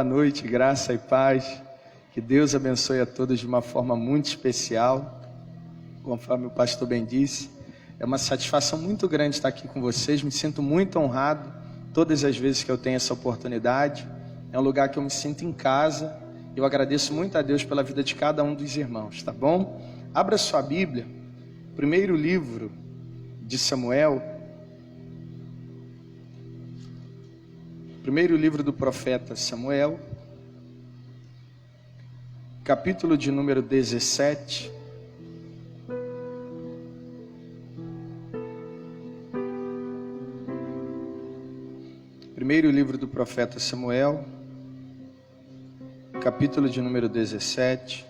Boa noite, graça e paz. Que Deus abençoe a todos de uma forma muito especial. Conforme o pastor bem disse, é uma satisfação muito grande estar aqui com vocês. Me sinto muito honrado todas as vezes que eu tenho essa oportunidade. É um lugar que eu me sinto em casa. Eu agradeço muito a Deus pela vida de cada um dos irmãos, tá bom? Abra sua Bíblia, primeiro livro de Samuel, primeiro livro do profeta Samuel, capítulo de número 17. Primeiro livro do profeta Samuel, capítulo de número 17.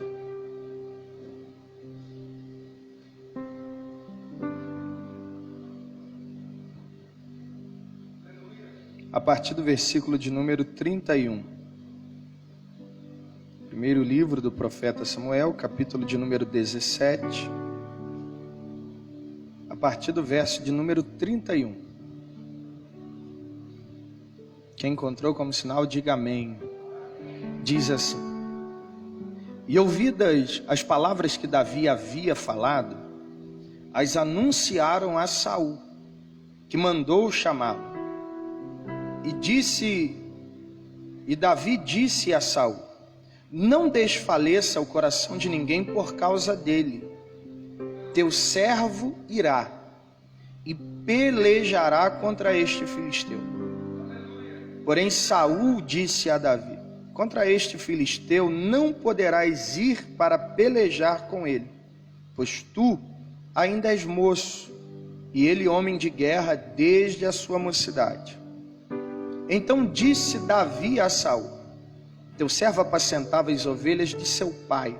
A partir do versículo de número 31. Primeiro livro do profeta Samuel, capítulo de número 17. A partir do verso de número 31. Quem encontrou como sinal, diga amém. Diz assim: E ouvidas as palavras que Davi havia falado, as anunciaram a Saul, que mandou chamá-lo. E Davi disse a Saul: Não desfaleça o coração de ninguém por causa dele. Teu servo irá e pelejará contra este filisteu. Porém Saul disse a Davi: Contra este filisteu não poderás ir para pelejar com ele, pois tu ainda és moço, e ele homem de guerra desde a sua mocidade. Então disse Davi a Saul: Teu servo apacentava as ovelhas de seu pai,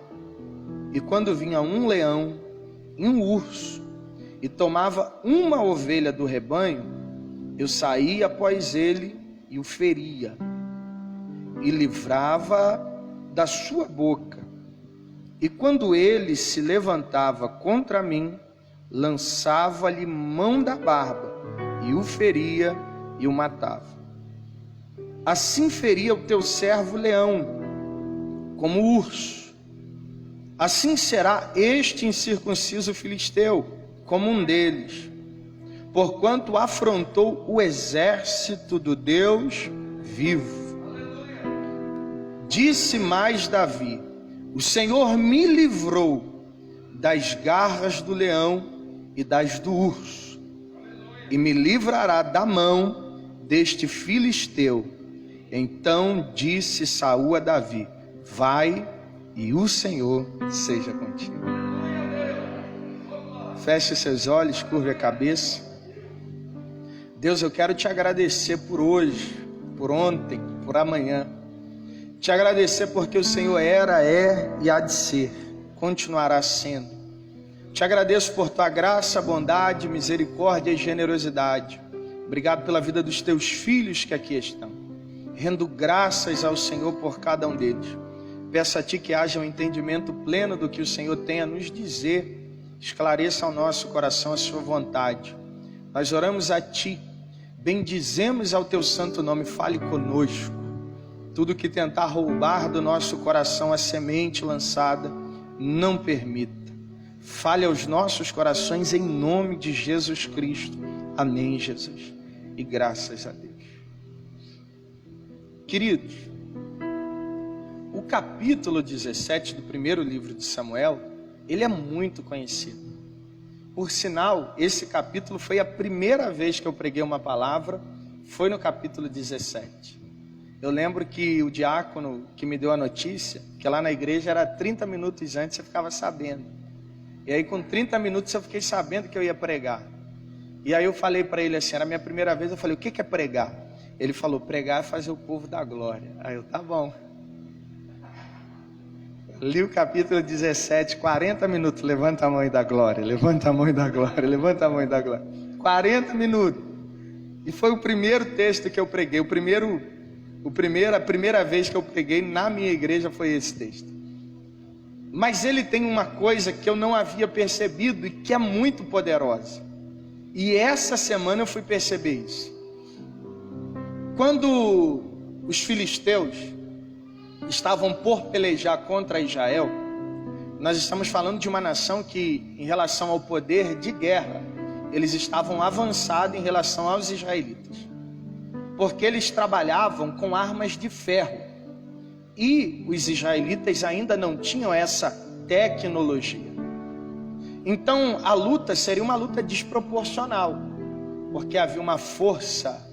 e quando vinha um leão e um urso, e tomava uma ovelha do rebanho, eu saía após ele e o feria, e livrava da sua boca. E quando ele se levantava contra mim, lançava-lhe mão da barba, e o feria e o matava. Assim feria o teu servo leão, como o urso. Assim será este incircunciso filisteu, como um deles, porquanto afrontou o exército do Deus vivo. Disse mais Davi: O Senhor me livrou das garras do leão e das do urso, e me livrará da mão deste filisteu. Então disse Saul a Davi: Vai, e o Senhor seja contigo. Feche seus olhos, curve a cabeça. Deus, eu quero te agradecer por hoje, por ontem, por amanhã. Te agradecer porque o Senhor era, é e há de ser, continuará sendo. Te agradeço por tua graça, bondade, misericórdia e generosidade. Obrigado pela vida dos teus filhos que aqui estão. Rendo graças ao Senhor por cada um deles. Peço a Ti que haja um entendimento pleno do que o Senhor tem a nos dizer. Esclareça ao nosso coração a Sua vontade. Nós oramos a Ti, bendizemos ao Teu santo nome, fale conosco. Tudo que tentar roubar do nosso coração a semente lançada, não permita. Fale aos nossos corações em nome de Jesus Cristo. Amém, Jesus. E graças a Deus. Queridos, o capítulo 17 do primeiro livro de Samuel, ele é muito conhecido. Por sinal, esse capítulo foi a primeira vez que eu preguei uma palavra, foi no capítulo 17. Eu lembro que o diácono que me deu a notícia, que lá na igreja era 30 minutos antes, eu ficava sabendo. E aí com 30 minutos eu fiquei sabendo que eu ia pregar. E aí eu falei para ele assim, era a minha primeira vez, eu falei: O que é pregar? Ele falou: Pregar é fazer o povo dar glória. Aí eu: Tá bom. Li o capítulo 17, 40 minutos. Levanta a mão e dá glória. Levanta a mão e dá glória. Levanta a mão e dá glória. 40 minutos. E foi o primeiro texto que eu preguei. A primeira vez que eu preguei na minha igreja foi esse texto. Mas ele tem uma coisa que eu não havia percebido e que é muito poderosa. E essa semana eu fui perceber isso. Quando os filisteus estavam por pelejar contra Israel, nós estamos falando de uma nação que, em relação ao poder de guerra, eles estavam avançados em relação aos israelitas, porque eles trabalhavam com armas de ferro, e os israelitas ainda não tinham essa tecnologia. Então a luta seria uma luta desproporcional, porque havia uma força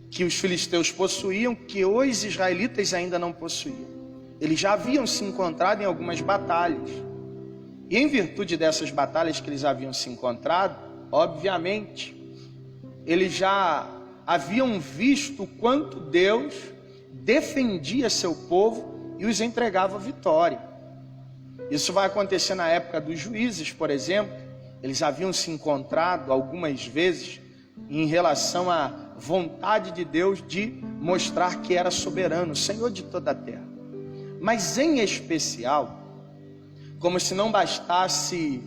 que os filisteus possuíam que os israelitas ainda não possuíam. Eles já haviam se encontrado em algumas batalhas, e em virtude dessas batalhas que eles haviam se encontrado, obviamente, eles já haviam visto o quanto Deus defendia seu povo e os entregava a vitória. Isso vai acontecer na época dos juízes, por exemplo. Eles haviam se encontrado algumas vezes em relação à vontade de Deus de mostrar que era soberano, Senhor de toda a terra. Mas em especial, como se não bastasse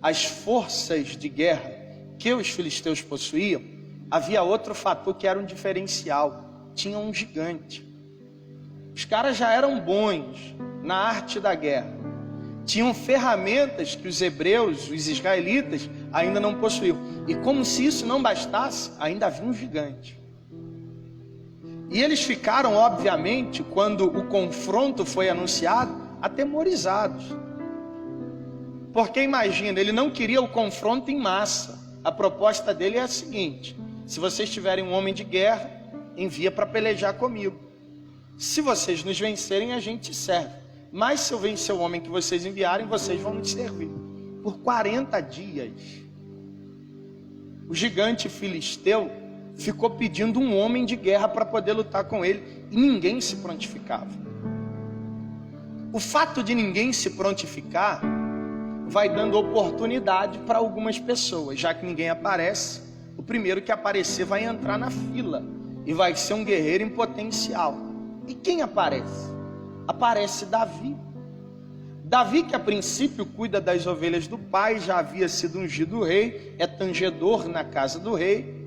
as forças de guerra que os filisteus possuíam, havia outro fator que era um diferencial: tinha um gigante. Os caras já eram bons na arte da guerra, tinham ferramentas que os hebreus, os israelitas, ainda não possuíam. E como se isso não bastasse, ainda havia um gigante. E eles ficaram, obviamente, quando o confronto foi anunciado, atemorizados. Porque imagina, ele não queria o confronto em massa. A proposta dele é a seguinte: se vocês tiverem um homem de guerra, envia para pelejar comigo. Se vocês nos vencerem, a gente serve. Mas se eu vencer o homem que vocês enviarem, vocês vão me servir. Por 40 dias, o gigante filisteu ficou pedindo um homem de guerra para poder lutar com ele, e ninguém se prontificava. O fato de ninguém se prontificar vai dando oportunidade para algumas pessoas. Já que ninguém aparece, o primeiro que aparecer vai entrar na fila e vai ser um guerreiro em potencial. E quem aparece? Aparece Davi. Davi, que a princípio cuida das ovelhas do pai, já havia sido ungido rei, é tangedor na casa do rei.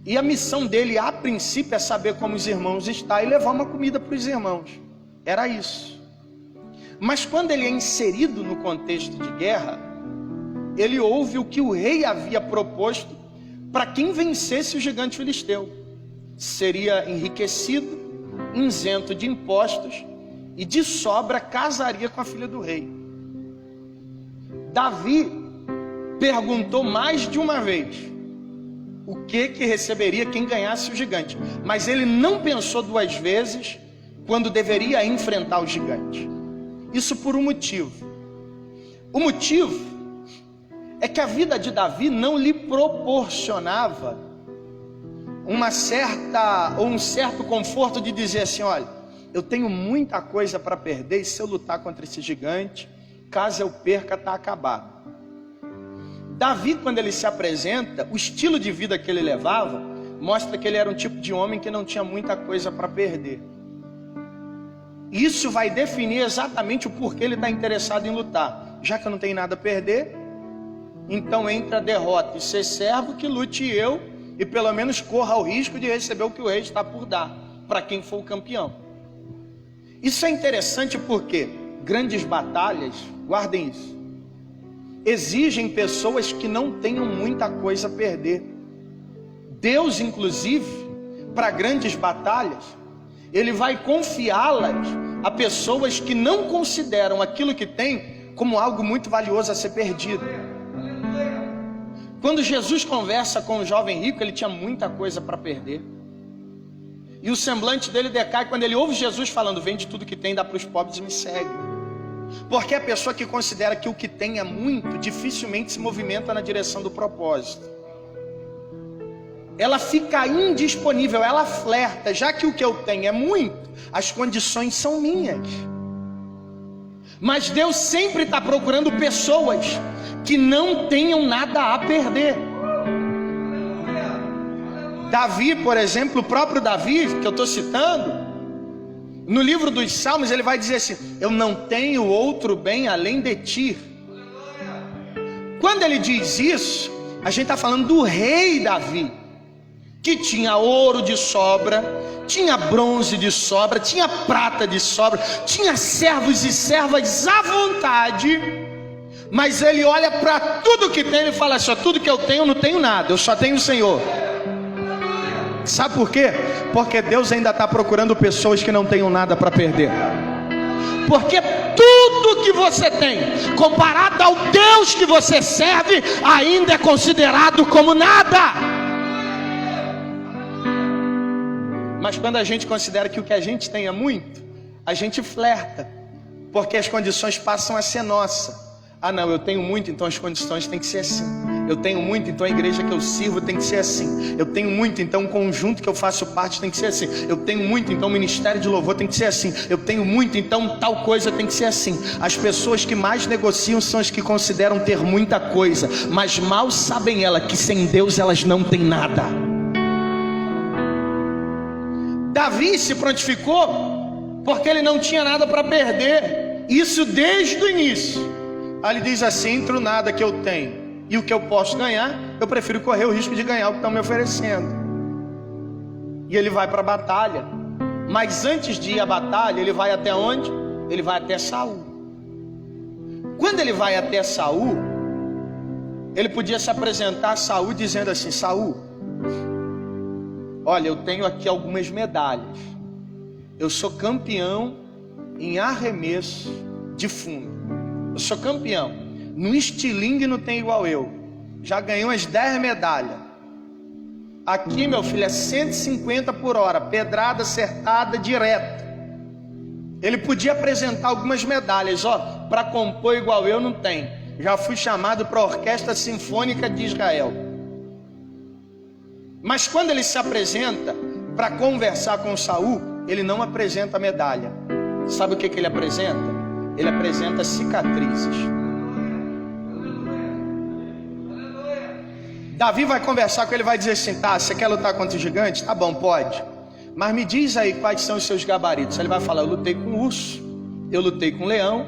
E a missão dele, a princípio, é saber como os irmãos estão e levar uma comida para os irmãos. Era isso. Mas quando ele é inserido no contexto de guerra, ele ouve o que o rei havia proposto para quem vencesse o gigante filisteu. Seria enriquecido, isento de impostos, e de sobra casaria com a filha do rei. Davi perguntou mais de uma vez o que receberia quem ganhasse o gigante, mas ele não pensou duas vezes quando deveria enfrentar o gigante. Isso por um motivo. O motivo é que a vida de Davi não lhe proporcionava um certo conforto de dizer assim: olha, eu tenho muita coisa para perder, e se eu lutar contra esse gigante, caso eu perca, está acabado. Davi, quando ele se apresenta, o estilo de vida que ele levava mostra que ele era um tipo de homem que não tinha muita coisa para perder. Isso vai definir exatamente o porquê ele está interessado em lutar. Já que eu não tenho nada a perder, então entre a derrota e ser servo, que lute eu, e pelo menos corra o risco de receber o que o rei está por dar, para quem for o campeão. Isso é interessante porque grandes batalhas, guardem isso, exigem pessoas que não tenham muita coisa a perder. Deus, inclusive, para grandes batalhas, Ele vai confiá-las a pessoas que não consideram aquilo que tem como algo muito valioso a ser perdido. Quando Jesus conversa com o jovem rico, ele tinha muita coisa para perder. E o semblante dele decai quando ele ouve Jesus falando: vende tudo que tem, dá para os pobres e me segue. Porque a pessoa que considera que o que tem é muito, dificilmente se movimenta na direção do propósito. Ela fica indisponível, ela flerta, já que o que eu tenho é muito, as condições são minhas. Mas Deus sempre está procurando pessoas que não tenham nada a perder. Davi, por exemplo, o próprio Davi, que eu estou citando, no livro dos Salmos, ele vai dizer assim: eu não tenho outro bem além de ti. Quando ele diz isso, a gente está falando do rei Davi, que tinha ouro de sobra, tinha bronze de sobra, tinha prata de sobra, tinha servos e servas à vontade, mas ele olha para tudo que tem e fala assim: tudo que eu tenho, eu não tenho nada, eu só tenho o Senhor. Sabe por quê? Porque Deus ainda está procurando pessoas que não tenham nada para perder. Porque tudo que você tem, comparado ao Deus que você serve, ainda é considerado como nada. Mas quando a gente considera que o que a gente tem é muito, a gente flerta, porque as condições passam a ser nossa. Ah não, eu tenho muito, então as condições têm que ser assim. Eu tenho muito, então a igreja que eu sirvo tem que ser assim. Eu tenho muito, então o conjunto que eu faço parte tem que ser assim. Eu tenho muito, então o ministério de louvor tem que ser assim. Eu tenho muito, então tal coisa tem que ser assim. As pessoas que mais negociam são as que consideram ter muita coisa, mas mal sabem elas que sem Deus elas não têm nada. Davi se prontificou porque ele não tinha nada para perder. Isso desde o início. Aí ele diz assim: entre o nada que eu tenho e o que eu posso ganhar, eu prefiro correr o risco de ganhar o que estão me oferecendo. E ele vai para a batalha. Mas antes de ir à batalha, ele vai até onde? Ele vai até Saul. Quando ele vai até Saul, ele podia se apresentar a Saul dizendo assim: Saul, olha, eu tenho aqui algumas medalhas. Eu sou campeão em arremesso de fundo. Eu sou campeão. No estilingue não tem igual eu. Já ganhei umas 10 medalhas. Aqui, meu filho, é 150 por hora. Pedrada acertada direta. Ele podia apresentar algumas medalhas. Ó, para compor igual eu não tem. Já fui chamado para a Orquestra Sinfônica de Israel. Mas quando ele se apresenta para conversar com Saul, ele não apresenta a medalha. Sabe o que ele apresenta? Ele apresenta cicatrizes. Davi vai conversar com ele, vai dizer assim: tá, você quer lutar contra o gigante? Tá bom, pode. Mas me diz aí quais são os seus gabaritos. Ele vai falar: eu lutei com urso, eu lutei com leão,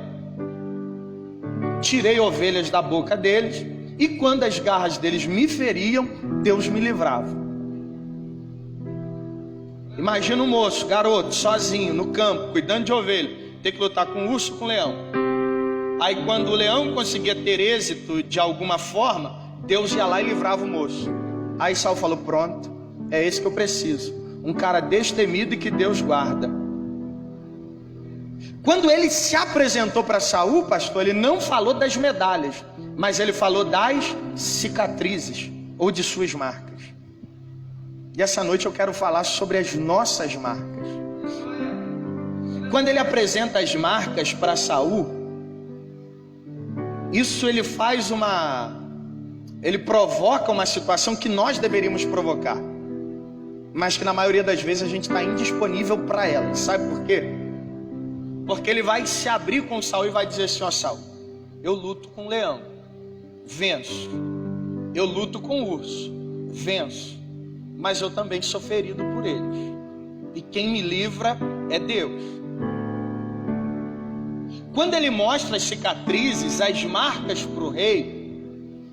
tirei ovelhas da boca deles, e quando as garras deles me feriam, Deus me livrava. Imagina um moço, garoto, sozinho, no campo, cuidando de ovelha, ter que lutar com urso, com leão. Aí quando o leão conseguia ter êxito de alguma forma, Deus ia lá e livrava o moço. Aí Saul falou: pronto, é esse que eu preciso. Um cara destemido e que Deus guarda. Quando ele se apresentou para Saul, pastor, ele não falou das medalhas, mas ele falou das cicatrizes, ou de suas marcas. E essa noite eu quero falar sobre as nossas marcas. Quando ele apresenta as marcas para Saul, isso ele faz ele provoca uma situação que nós deveríamos provocar, mas que na maioria das vezes a gente está indisponível para ela. Sabe por quê? Porque ele vai se abrir com Saul e vai dizer assim: ó Saul, eu luto com leão, venço. Eu luto com urso, venço. Mas eu também sou ferido por eles. E quem me livra é Deus. Quando ele mostra as cicatrizes, as marcas para o rei,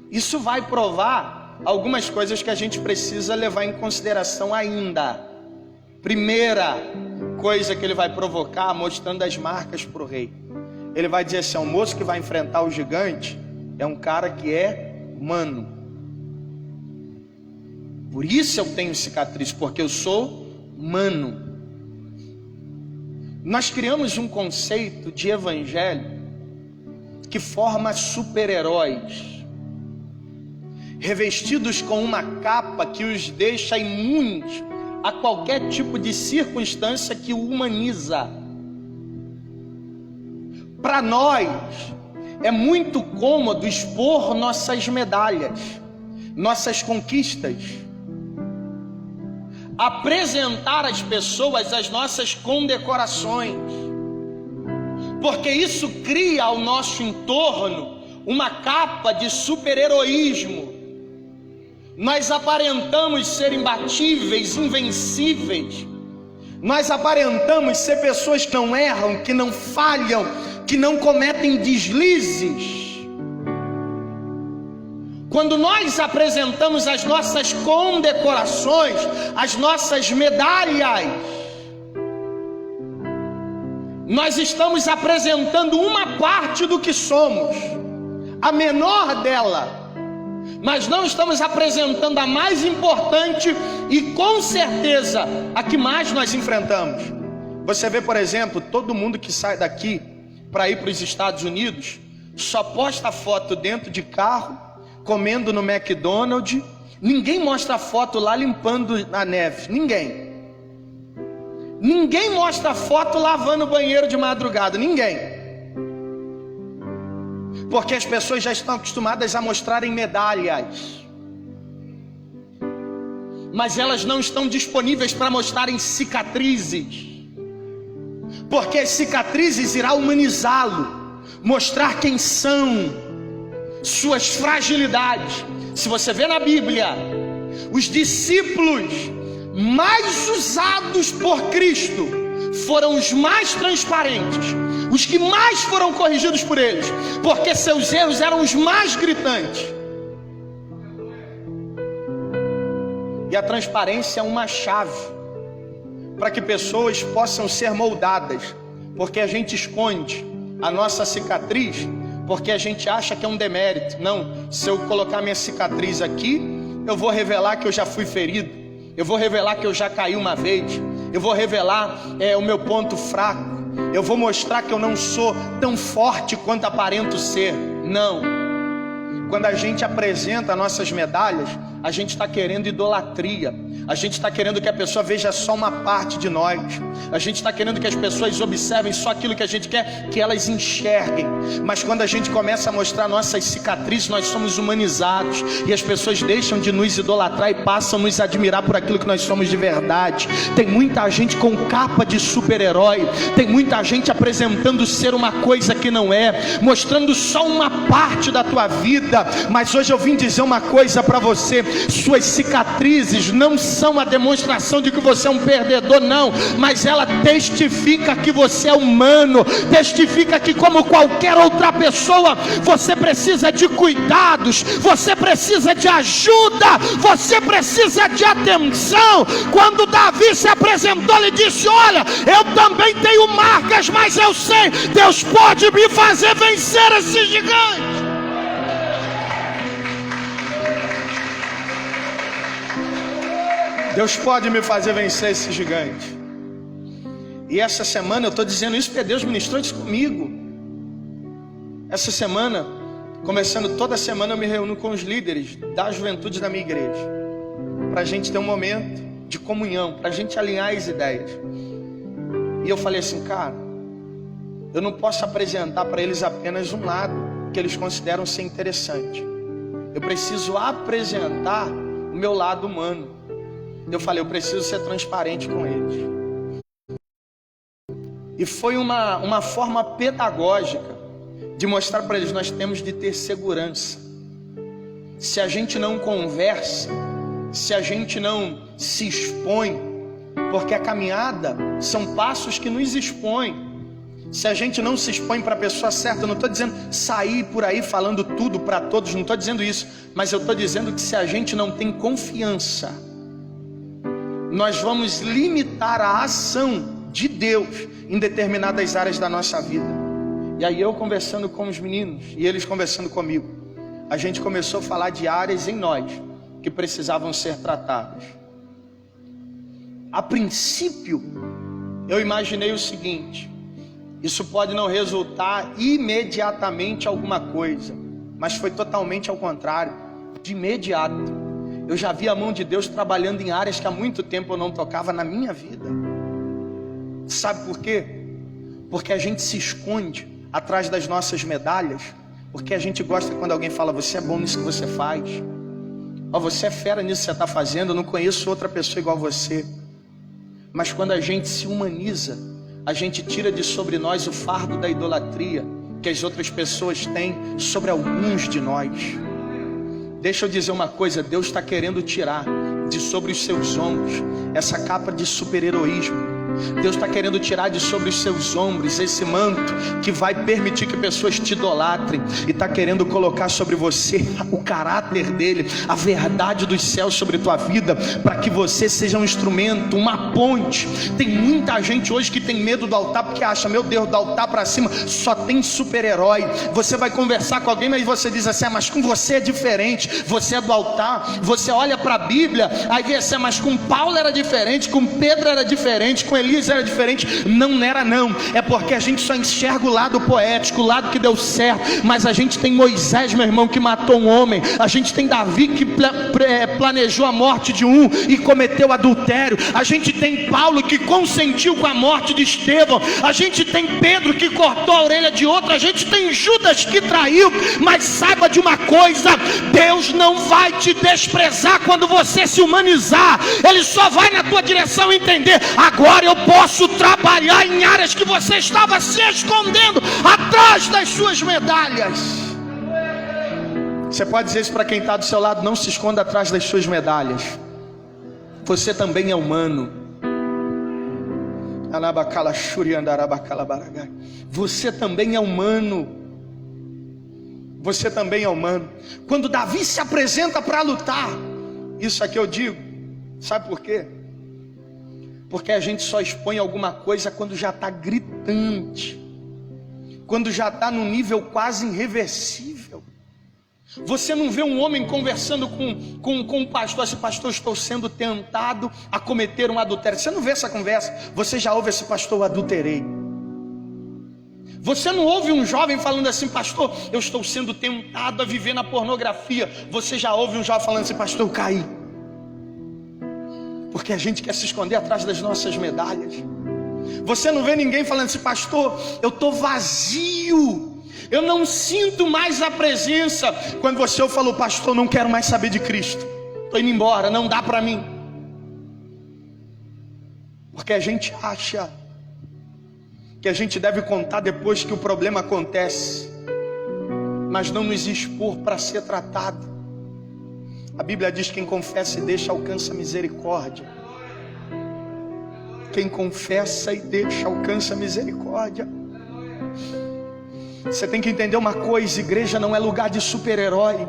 isso vai provar algumas coisas que a gente precisa levar em consideração ainda. Primeira coisa que ele vai provocar, mostrando as marcas para o rei, ele vai dizer assim: o moço que vai enfrentar o gigante é um cara que é humano. Por isso eu tenho cicatriz, porque eu sou humano. Nós criamos um conceito de evangelho que forma super-heróis, revestidos com uma capa que os deixa imunes a qualquer tipo de circunstância que o humaniza. Para nós é muito cômodo expor nossas medalhas, nossas conquistas, apresentar às pessoas as nossas condecorações, porque isso cria ao nosso entorno uma capa de super-heroísmo. Nós aparentamos ser imbatíveis, invencíveis. Nós aparentamos ser pessoas que não erram, que não falham, que não cometem deslizes. Quando nós apresentamos as nossas condecorações, as nossas medalhas, nós estamos apresentando uma parte do que somos, a menor dela, mas não estamos apresentando a mais importante e com certeza a que mais nós enfrentamos. Você vê, por exemplo, todo mundo que sai daqui para ir para os Estados Unidos só posta foto dentro de carro, comendo no McDonald's. Ninguém mostra foto lá limpando a neve, ninguém mostra foto lavando o banheiro de madrugada, ninguém. Porque as pessoas já estão acostumadas a mostrarem medalhas, mas elas não estão disponíveis para mostrarem cicatrizes, porque as cicatrizes irá humanizá-lo, mostrar quem são, suas fragilidades. Se você vê na Bíblia, os discípulos mais usados por Cristo foram os mais transparentes, os que mais foram corrigidos por eles, porque seus erros eram os mais gritantes. E a transparência é uma chave para que pessoas possam ser moldadas, porque a gente esconde a nossa cicatriz, porque a gente acha que é um demérito. Não, se eu colocar minha cicatriz aqui, eu vou revelar que eu já fui ferido, eu vou revelar que eu já caí uma vez, eu vou revelar o meu ponto fraco, eu vou mostrar que eu não sou tão forte quanto aparento ser. Não. Quando a gente apresenta nossas medalhas, a gente está querendo idolatria, a gente está querendo que a pessoa veja só uma parte de nós, a gente está querendo que as pessoas observem só aquilo que a gente quer que elas enxerguem. Mas quando a gente começa a mostrar nossas cicatrizes, nós somos humanizados, e as pessoas deixam de nos idolatrar e passam a nos admirar por aquilo que nós somos de verdade. Tem muita gente com capa de super-herói, tem muita gente apresentando ser uma coisa que não é, mostrando só uma parte da tua vida. Mas hoje eu vim dizer uma coisa para você: suas cicatrizes não são a demonstração de que você é um perdedor, não, mas ela testifica que você é humano, testifica que, como qualquer outra pessoa, você precisa de cuidados, você precisa de ajuda, você precisa de atenção. Quando Davi se apresentou, ele disse: olha, eu também tenho marcas, mas eu sei, Deus pode me fazer vencer esse gigante. Deus pode me fazer vencer esse gigante. E essa semana eu estou dizendo isso porque Deus ministrou isso comigo. Essa semana, começando toda semana, eu me reúno com os líderes da juventude da minha igreja, para a gente ter um momento de comunhão, para a gente alinhar as ideias. E eu falei assim: cara, eu não posso apresentar para eles apenas um lado que eles consideram ser interessante. Eu preciso apresentar o meu lado humano. Eu falei: eu preciso ser transparente com eles. E foi uma forma pedagógica de mostrar para eles: nós temos de ter segurança. Se a gente não conversa, se a gente não se expõe, porque a caminhada são passos que nos expõem. Se a gente não se expõe para a pessoa certa, eu não estou dizendo sair por aí falando tudo para todos, não estou dizendo isso, mas eu estou dizendo que se a gente não tem confiança, nós vamos limitar a ação de Deus em determinadas áreas da nossa vida. E aí eu conversando com os meninos e eles conversando comigo, a gente começou a falar de áreas em nós que precisavam ser tratadas. A princípio, eu imaginei o seguinte: isso pode não resultar imediatamente em alguma coisa, mas foi totalmente ao contrário. De imediato, eu já vi a mão de Deus trabalhando em áreas que há muito tempo eu não tocava na minha vida. Sabe por quê? Porque a gente se esconde atrás das nossas medalhas, porque a gente gosta quando alguém fala: você é bom nisso que você faz, ó, você é fera nisso que você está fazendo, eu não conheço outra pessoa igual você. Mas quando a gente se humaniza, a gente tira de sobre nós o fardo da idolatria que as outras pessoas têm sobre alguns de nós. Deixa eu dizer uma coisa: Deus está querendo tirar de sobre os seus ombros essa capa de super-heroísmo, Deus está querendo tirar de sobre os seus ombros esse manto que vai permitir que pessoas te idolatrem, e está querendo colocar sobre você o caráter dele, a verdade dos céus sobre tua vida, para que você seja um instrumento, uma ponte. Tem muita gente hoje que tem medo do altar, porque acha, meu Deus, do altar para cima só tem super-herói. Você vai conversar com alguém, mas você diz assim, mas com você é diferente, você é do altar. Você olha para a Bíblia, aí vê assim, mas com Paulo era diferente, com Pedro era diferente, com Elias era diferente. Não era não, é porque a gente só enxerga o lado poético, o lado que deu certo, mas a gente tem Moisés, meu irmão, que matou um homem, a gente tem Davi que planejou a morte de um e cometeu adultério, a gente tem Paulo que consentiu com a morte de Estevão, a gente tem Pedro que cortou a orelha de outro, a gente tem Judas que traiu. Mas saiba de uma coisa, Deus não vai te desprezar quando você se humanizar, Ele só vai na tua direção entender, agora eu posso trabalhar em áreas que você estava se escondendo atrás das suas medalhas. Você pode dizer isso para quem está do seu lado, não se esconda atrás das suas medalhas, você também é humano. Você também é humano. Você também é humano. Quando Davi se apresenta para lutar, isso aqui eu digo, sabe por quê? Porque a gente só expõe alguma coisa quando já está gritante, quando já está num nível quase irreversível. Você não vê um homem conversando com um pastor assim, pastor, estou sendo tentado a cometer um adultério. Você não vê essa conversa, você já ouve esse pastor, eu adulterei. Você não ouve um jovem falando assim, pastor, eu estou sendo tentado a viver na pornografia. Você já ouve um jovem falando assim, pastor, eu caí. Porque a gente quer se esconder atrás das nossas medalhas. Você não vê ninguém falando assim, pastor, eu estou vazio, eu não sinto mais a presença. Quando você falou, pastor, não quero mais saber de Cristo, estou indo embora, não dá para mim. Porque a gente acha que a gente deve contar depois que o problema acontece, mas não nos expor para ser tratado. A Bíblia diz que quem confessa e deixa alcança misericórdia. Quem confessa e deixa alcança misericórdia. Você tem que entender uma coisa, igreja não é lugar de super-herói.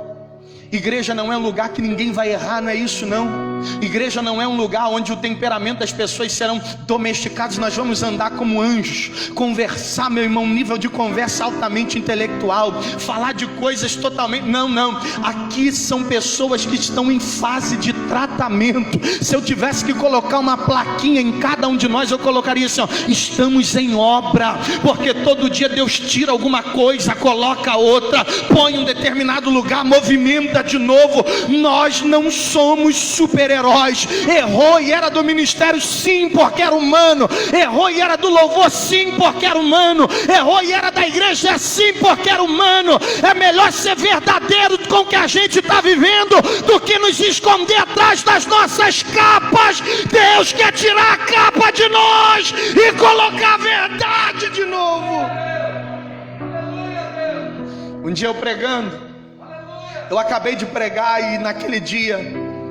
Igreja não é um lugar que ninguém vai errar, não é isso não. Igreja não é um lugar onde o temperamento das pessoas serão domesticados. Nós vamos andar como anjos, conversar, meu irmão, nível de conversa altamente intelectual, falar de coisas totalmente, não, aqui são pessoas que estão em fase de tratamento. Se eu tivesse que colocar uma plaquinha em cada um de nós, eu colocaria assim, ó, estamos em obra, porque todo dia Deus tira alguma coisa, coloca outra, põe em um determinado lugar, movimenta de novo. Nós não somos super-heróis. Errou e era do ministério, sim, porque era humano. Errou e era do louvor, sim, porque era humano. Errou e era da igreja, sim, porque era humano. É melhor ser verdadeiro com o que a gente está vivendo do que nos esconder atrás das nossas capas. Deus quer tirar a capa de nós e colocar a verdade de novo. Um dia eu pregando, eu acabei de pregar e naquele dia,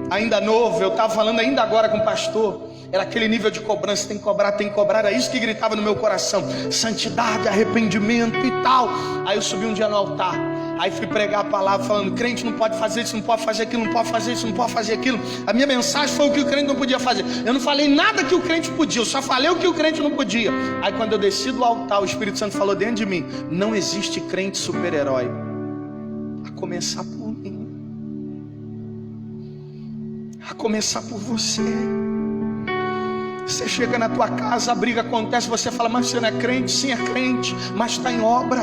ainda novo, eu estava falando ainda agora com o pastor, era aquele nível de cobrança, tem que cobrar, era isso que gritava no meu coração, santidade, arrependimento e tal. Aí eu subi um dia no altar, aí fui pregar a palavra falando, crente não pode fazer isso, não pode fazer aquilo, não pode fazer isso, não pode fazer aquilo. A minha mensagem foi o que o crente não podia fazer. Eu não falei nada que o crente podia, eu só falei o que o crente não podia. Aí quando eu desci do altar, o Espírito Santo falou dentro de mim, não existe crente super-herói, a começar por mim, a começar por você. Você chega na tua casa, a briga acontece, você fala, mas você não é crente? Sim, é crente, mas está em obra.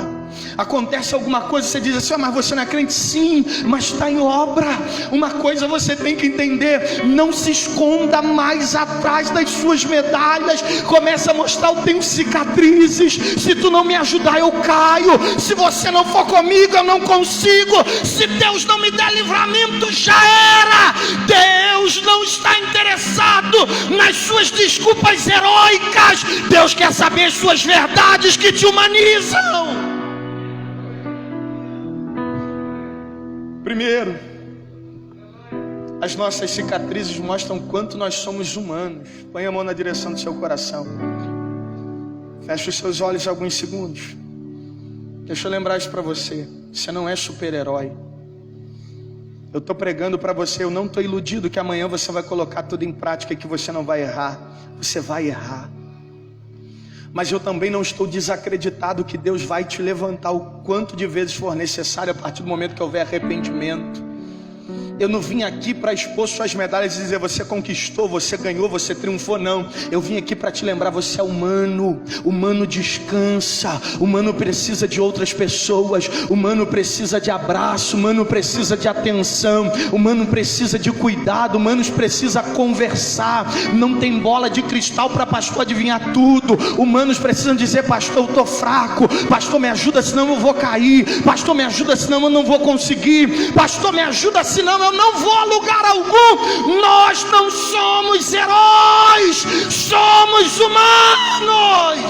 Acontece alguma coisa, você diz assim, mas você não é crente? Sim, mas está em obra. Uma coisa você tem que entender, não se esconda mais atrás das suas medalhas. Começa a mostrar, eu tenho cicatrizes, se tu não me ajudar eu caio, se você não for comigo eu não consigo, se Deus não me der livramento já era. Deus não está interessado nas suas desculpas heróicas. Deus quer saber as suas verdades que te humanizam. Primeiro, As nossas cicatrizes mostram quanto nós somos humanos. Põe a mão na direção do seu coração. Feche os seus olhos alguns segundos. Deixa eu lembrar isso para você. Você não é super-herói. Eu estou pregando para você. Eu não estou iludido que amanhã você vai colocar tudo em prática e que você não vai errar. Você vai errar. Mas eu também não estou desacreditado que Deus vai te levantar o quanto de vezes for necessário a partir do momento que houver arrependimento. Eu não vim aqui para expor suas medalhas e dizer você conquistou, você ganhou, você triunfou, não. Eu vim aqui para te lembrar, você é humano. Humano descansa, humano precisa de outras pessoas, humano precisa de abraço, humano precisa de atenção, humano precisa de cuidado, humano precisa conversar. Não tem bola de cristal para pastor adivinhar tudo. Humanos precisam dizer: pastor, eu estou fraco, pastor, me ajuda, senão eu vou cair, pastor, me ajuda, senão eu não vou conseguir, pastor, me ajuda, senão eu não vou a lugar algum. Nós não somos heróis, somos humanos.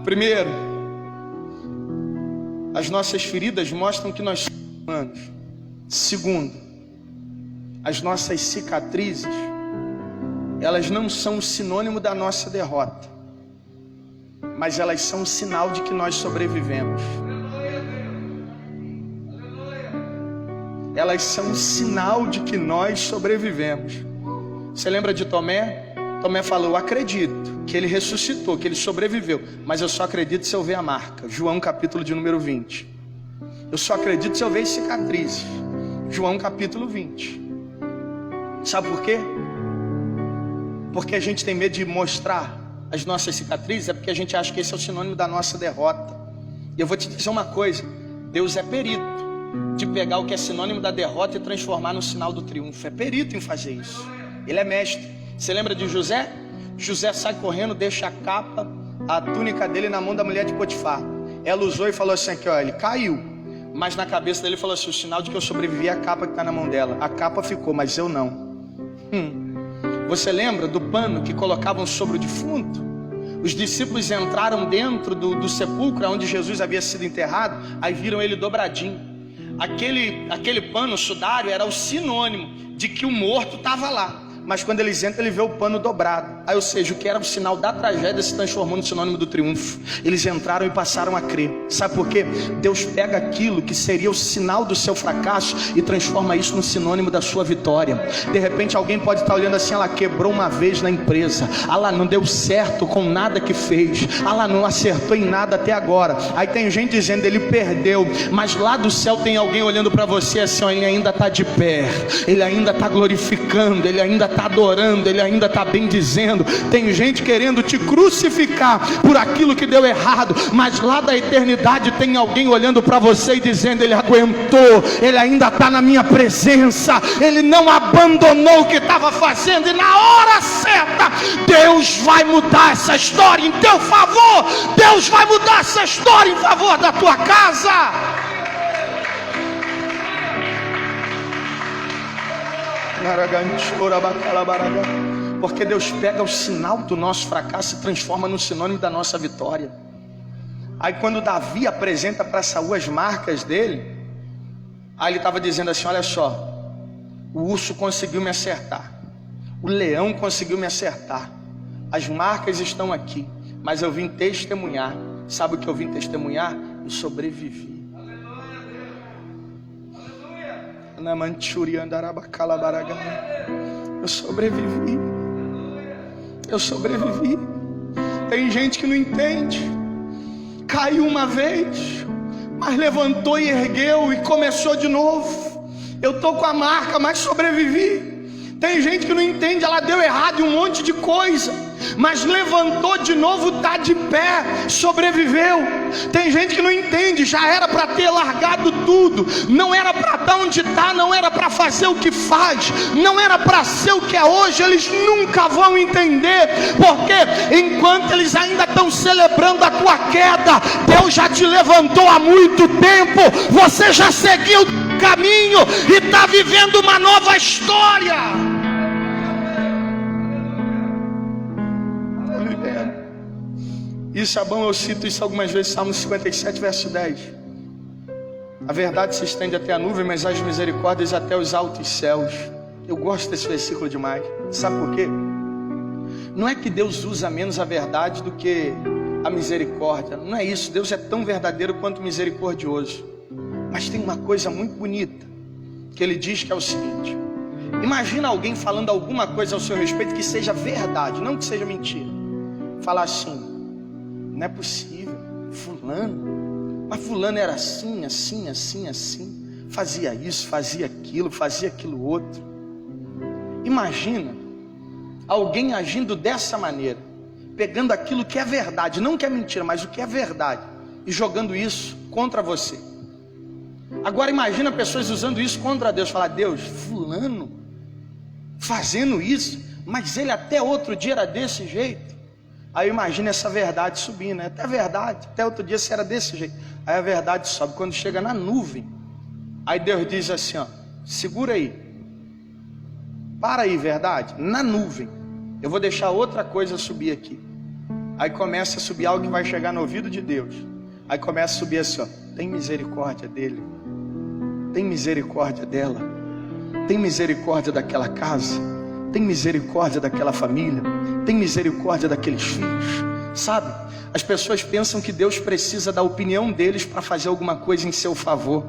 Primeiro, as nossas feridas mostram que nós somos humanos. Segundo, as nossas cicatrizes, elas não são sinônimo da nossa derrota, mas elas são um sinal de que nós sobrevivemos. Elas são um sinal de que nós sobrevivemos. Você lembra de Tomé? Tomé falou: eu acredito que ele ressuscitou, que ele sobreviveu, mas eu só acredito se eu ver a marca. João capítulo de número 20. Eu só acredito se eu ver as cicatrizes. João capítulo 20. Sabe por quê? Porque a gente tem medo de mostrar as nossas cicatrizes. É porque a gente acha que esse é o sinônimo da nossa derrota. E eu vou te dizer uma coisa: Deus é perito de pegar o que é sinônimo da derrota e transformar no sinal do triunfo. É perito em fazer isso. Ele é mestre. Você lembra de José? José sai correndo, deixa a capa, a túnica dele na mão da mulher de Potifar. Ela usou e falou assim aqui, ó, ele caiu, mas na cabeça dele falou assim: o sinal de que eu sobrevivi é a capa que está na mão dela. A capa ficou, mas eu não. Você lembra do pano que colocavam sobre o defunto? Os discípulos entraram dentro do sepulcro onde Jesus havia sido enterrado, aí viram ele dobradinho. Aquele pano sudário era o sinônimo de que o morto estava lá. Mas quando eles entram, ele vê o pano dobrado. Aí, ou seja, o que era o sinal da tragédia se transformou no sinônimo do triunfo. Eles entraram e passaram a crer. Sabe por quê? Deus pega aquilo que seria o sinal do seu fracasso e transforma isso no sinônimo da sua vitória. De repente alguém pode estar olhando assim: ela quebrou uma vez na empresa, ela não deu certo com nada que fez, ela não acertou em nada até agora. Aí tem gente dizendo: ele perdeu. Mas lá do céu tem alguém olhando para você assim: ó, ele ainda está de pé, ele ainda está glorificando, ele ainda está adorando, ele ainda está bendizendo. Tem gente querendo te crucificar por aquilo que deu errado, mas lá da eternidade tem alguém olhando para você e dizendo: ele aguentou, ele ainda está na minha presença, ele não abandonou o que estava fazendo, e na hora certa Deus vai mudar essa história em teu favor. Deus vai mudar essa história em favor da tua casa. Porque Deus pega o sinal do nosso fracasso e transforma no sinônimo da nossa vitória. Aí quando Davi apresenta para Saul as marcas dele, aí ele estava dizendo assim: olha só, o urso conseguiu me acertar, o leão conseguiu me acertar, as marcas estão aqui, mas eu vim testemunhar. Sabe o que eu vim testemunhar? Eu sobrevivi. Eu sobrevivi. Eu sobrevivi. Tem gente que não entende. Caiu uma vez, mas levantou e ergueu e começou de novo. Eu estou com a marca, mas sobrevivi. Tem gente que não entende, ela deu errado em um monte de coisa, mas levantou de novo, está de pé, sobreviveu. Tem gente que não entende, já era para ter largado tudo, não era para estar onde está, não era para fazer o que faz, não era para ser o que é hoje. Eles nunca vão entender, porque enquanto eles ainda estão celebrando a tua queda, Deus já te levantou há muito tempo. Você já seguiu o caminho e está vivendo uma nova história. Isso é bom, eu cito isso algumas vezes, Salmo 57, verso 10. A verdade se estende até a nuvem, mas as misericórdias até os altos céus. Eu gosto desse versículo demais. Sabe por quê? Não é que Deus usa menos a verdade do que a misericórdia. Não é isso. Deus é tão verdadeiro quanto misericordioso. Mas tem uma coisa muito bonita que ele diz, que é o seguinte: imagina alguém falando alguma coisa ao seu respeito que seja verdade, não que seja mentira. Falar assim: não é possível, mas fulano era assim, assim, assim, assim, fazia isso, fazia aquilo outro. Imagina alguém agindo dessa maneira, pegando aquilo que é verdade, não que é mentira, mas o que é verdade, e jogando isso contra você. Agora imagina pessoas usando isso contra Deus. Falar: Deus, fulano fazendo isso, mas ele até outro dia era desse jeito. Aí imagina essa verdade subindo, né? Até verdade, até outro dia você era desse jeito. Aí a verdade sobe, quando chega na nuvem, aí Deus diz assim, ó: segura aí, para aí, verdade, na nuvem, eu vou deixar outra coisa subir aqui. Aí começa a subir algo que vai chegar no ouvido de Deus. Aí começa a subir assim, ó: tem misericórdia dele, tem misericórdia dela, tem misericórdia daquela casa, tem misericórdia daquela família, tem misericórdia daqueles filhos. Sabe, as pessoas pensam que Deus precisa da opinião deles para fazer alguma coisa em seu favor.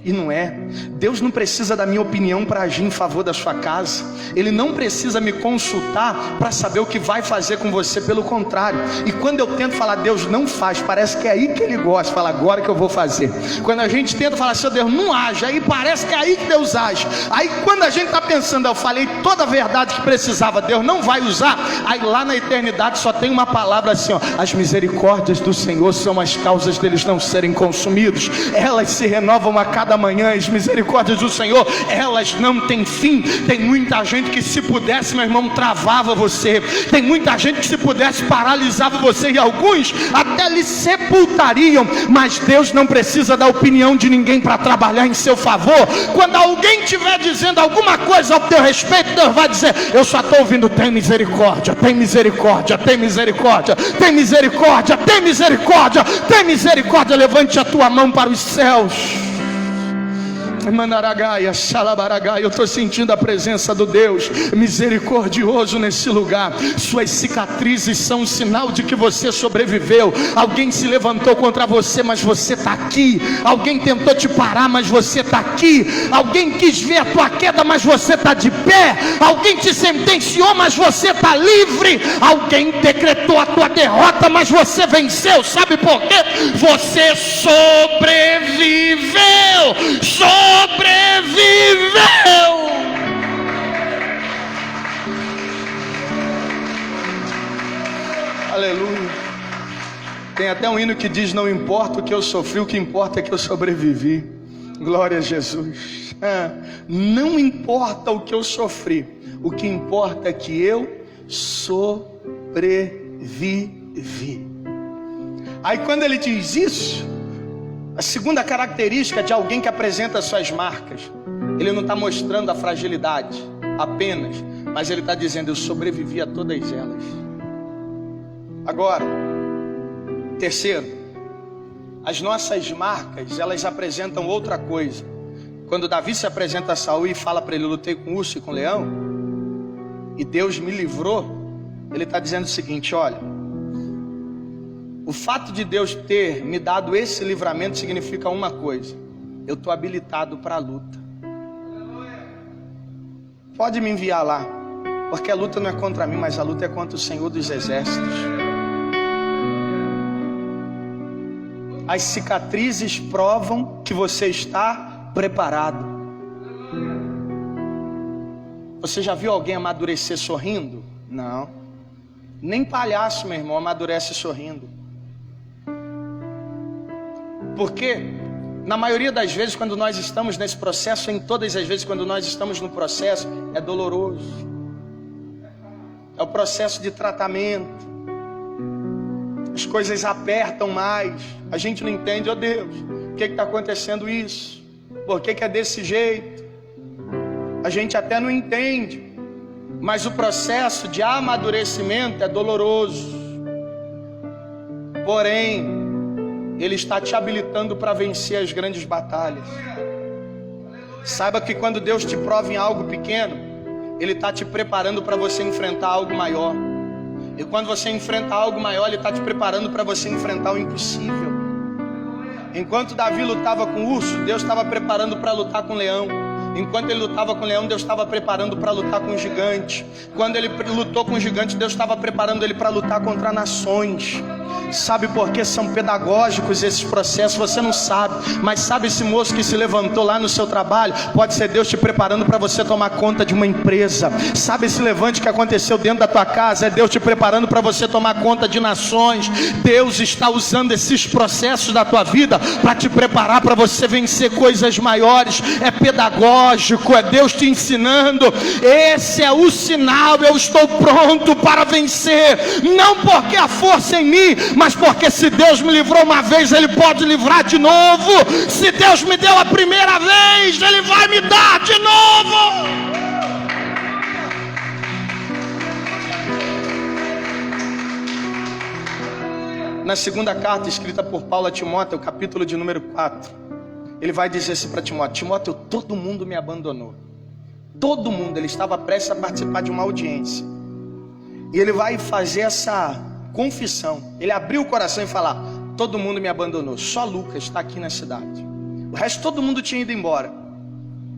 E não é. Deus não precisa da minha opinião para agir em favor da sua casa. Ele não precisa me consultar para saber o que vai fazer com você. Pelo contrário. E quando eu tento falar: Deus, não faz, parece que é aí que Ele gosta. Fala: agora que eu vou fazer. Quando a gente tenta falar assim: Deus, não age, aí parece que é aí que Deus age. Aí quando a gente está pensando: eu falei toda a verdade que precisava, Deus não vai usar. Aí lá na eternidade só tem uma palavra assim, ó: as misericórdias do Senhor são as causas deles não serem consumidos. Elas se renovam a cada manhã. As misericórdias do Senhor, elas não têm fim. Tem muita gente que, se pudesse, meu irmão, travava você. Tem muita gente que, se pudesse, paralisava você, e alguns até lhe sepultariam. Mas Deus não precisa da opinião de ninguém para trabalhar em seu favor. Quando alguém estiver dizendo alguma coisa ao teu respeito, Deus vai dizer: eu só estou ouvindo tem misericórdia, tem misericórdia, tem misericórdia, tem misericórdia, tem misericórdia, tem misericórdia. Levante a tua mão para os céus. Manaragaia, Xalabaragaia, eu estou sentindo a presença do Deus misericordioso nesse lugar. Suas cicatrizes são um sinal de que você sobreviveu. Alguém se levantou contra você, mas você está aqui. Alguém tentou te parar, mas você está aqui. Alguém quis ver a tua queda, mas você está de pé. Alguém te sentenciou, mas você está livre. Alguém decretou a tua derrota, mas você venceu. Sabe por quê? Você sobreviveu. Sobreviveu. Aleluia. Tem até um hino que diz: não importa o que eu sofri, o que importa é que eu sobrevivi. Glória a Jesus. Não importa o que eu sofri, o que importa é que eu sobrevivi. Aí quando ele diz isso, a segunda característica de alguém que apresenta suas marcas, ele não está mostrando a fragilidade apenas, mas ele está dizendo: eu sobrevivi a todas elas. Agora, terceiro, as nossas marcas, elas apresentam outra coisa. Quando Davi se apresenta a Saul e fala para ele: eu lutei com urso e com leão, e Deus me livrou, ele está dizendo o seguinte: olha, o fato de Deus ter me dado esse livramento significa uma coisa: eu estou habilitado para a luta. Pode me enviar lá, porque a luta não é contra mim, mas a luta é contra o Senhor dos Exércitos. As cicatrizes provam que você está preparado. Você já viu alguém amadurecer sorrindo? Não. Nem palhaço, meu irmão, amadurece sorrindo. Porque na maioria das vezes, quando nós estamos nesse processo, em todas as vezes quando nós estamos no processo, é doloroso. É o processo de tratamento. As coisas apertam mais. A gente não entende: oh Deus, por que está acontecendo isso? Por que é desse jeito? A gente até não entende. Mas o processo de amadurecimento é doloroso. Porém, Ele está te habilitando para vencer as grandes batalhas. Saiba que quando Deus te prova em algo pequeno, Ele está te preparando para você enfrentar algo maior. E quando você enfrenta algo maior, Ele está te preparando para você enfrentar o impossível. Enquanto Davi lutava com o urso, Deus estava preparando para lutar com o leão. Enquanto ele lutava com o leão, Deus estava preparando para lutar com o gigante. Quando ele lutou com o gigante, Deus estava preparando ele para lutar contra nações. Sabe por que são pedagógicos esses processos? Você não sabe, mas sabe esse moço que se levantou lá no seu trabalho? Pode ser Deus te preparando para você tomar conta de uma empresa. Sabe esse levante que aconteceu dentro da tua casa? É Deus te preparando para você tomar conta de nações. Deus está usando esses processos da tua vida para te preparar para você vencer coisas maiores. É pedagógico, é Deus te ensinando. Esse é o sinal: eu estou pronto para vencer, não porque a força é em mim, mas porque se Deus me livrou uma vez, Ele pode livrar de novo. Se Deus me deu a primeira vez, Ele vai me dar de novo. Na segunda carta escrita por Paulo a Timóteo, capítulo de número 4, ele vai dizer assim para Timóteo: Timóteo, todo mundo me abandonou. Todo mundo. Ele estava prestes a participar de uma audiência. E ele vai fazer essa confissão. Ele abriu o coração e falar: todo mundo me abandonou, só Lucas está aqui na cidade. O resto todo mundo tinha ido embora.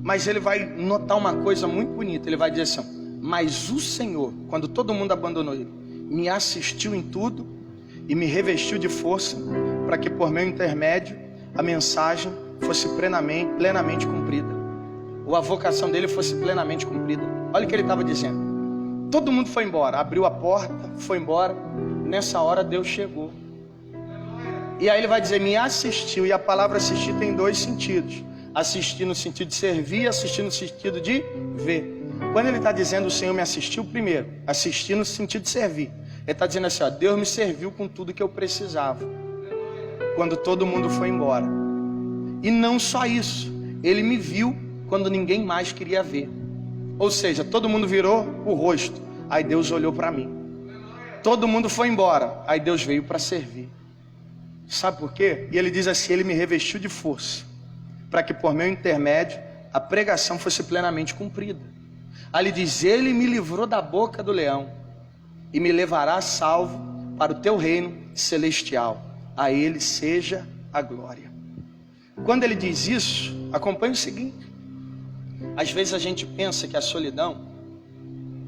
Mas ele vai notar uma coisa muito bonita. Ele vai dizer assim: mas o Senhor, quando todo mundo abandonou ele, me assistiu em tudo e me revestiu de força, para que por meu intermédio a mensagem fosse plenamente cumprida, ou a vocação dele fosse plenamente cumprida. Olha o que ele estava dizendo. Todo mundo foi embora, abriu a porta, foi embora. Nessa hora Deus chegou. E aí ele vai dizer: me assistiu. E a palavra assistir tem dois sentidos: assistir no sentido de servir, assistir no sentido de ver. Quando ele está dizendo o Senhor me assistiu, primeiro, assistir no sentido de servir, ele está dizendo assim: ó, Deus me serviu com tudo que eu precisava quando todo mundo foi embora. E não só isso, Ele me viu quando ninguém mais queria ver. Ou seja, todo mundo virou o rosto, aí Deus olhou para mim. Todo mundo foi embora, aí Deus veio para servir. Sabe por quê? E ele diz assim: Ele me revestiu de força, para que por meu intermédio a pregação fosse plenamente cumprida. Aí ele diz: Ele me livrou da boca do leão e me levará salvo para o teu reino celestial. A Ele seja a glória. Quando ele diz isso, acompanhe o seguinte: às vezes a gente pensa que a solidão,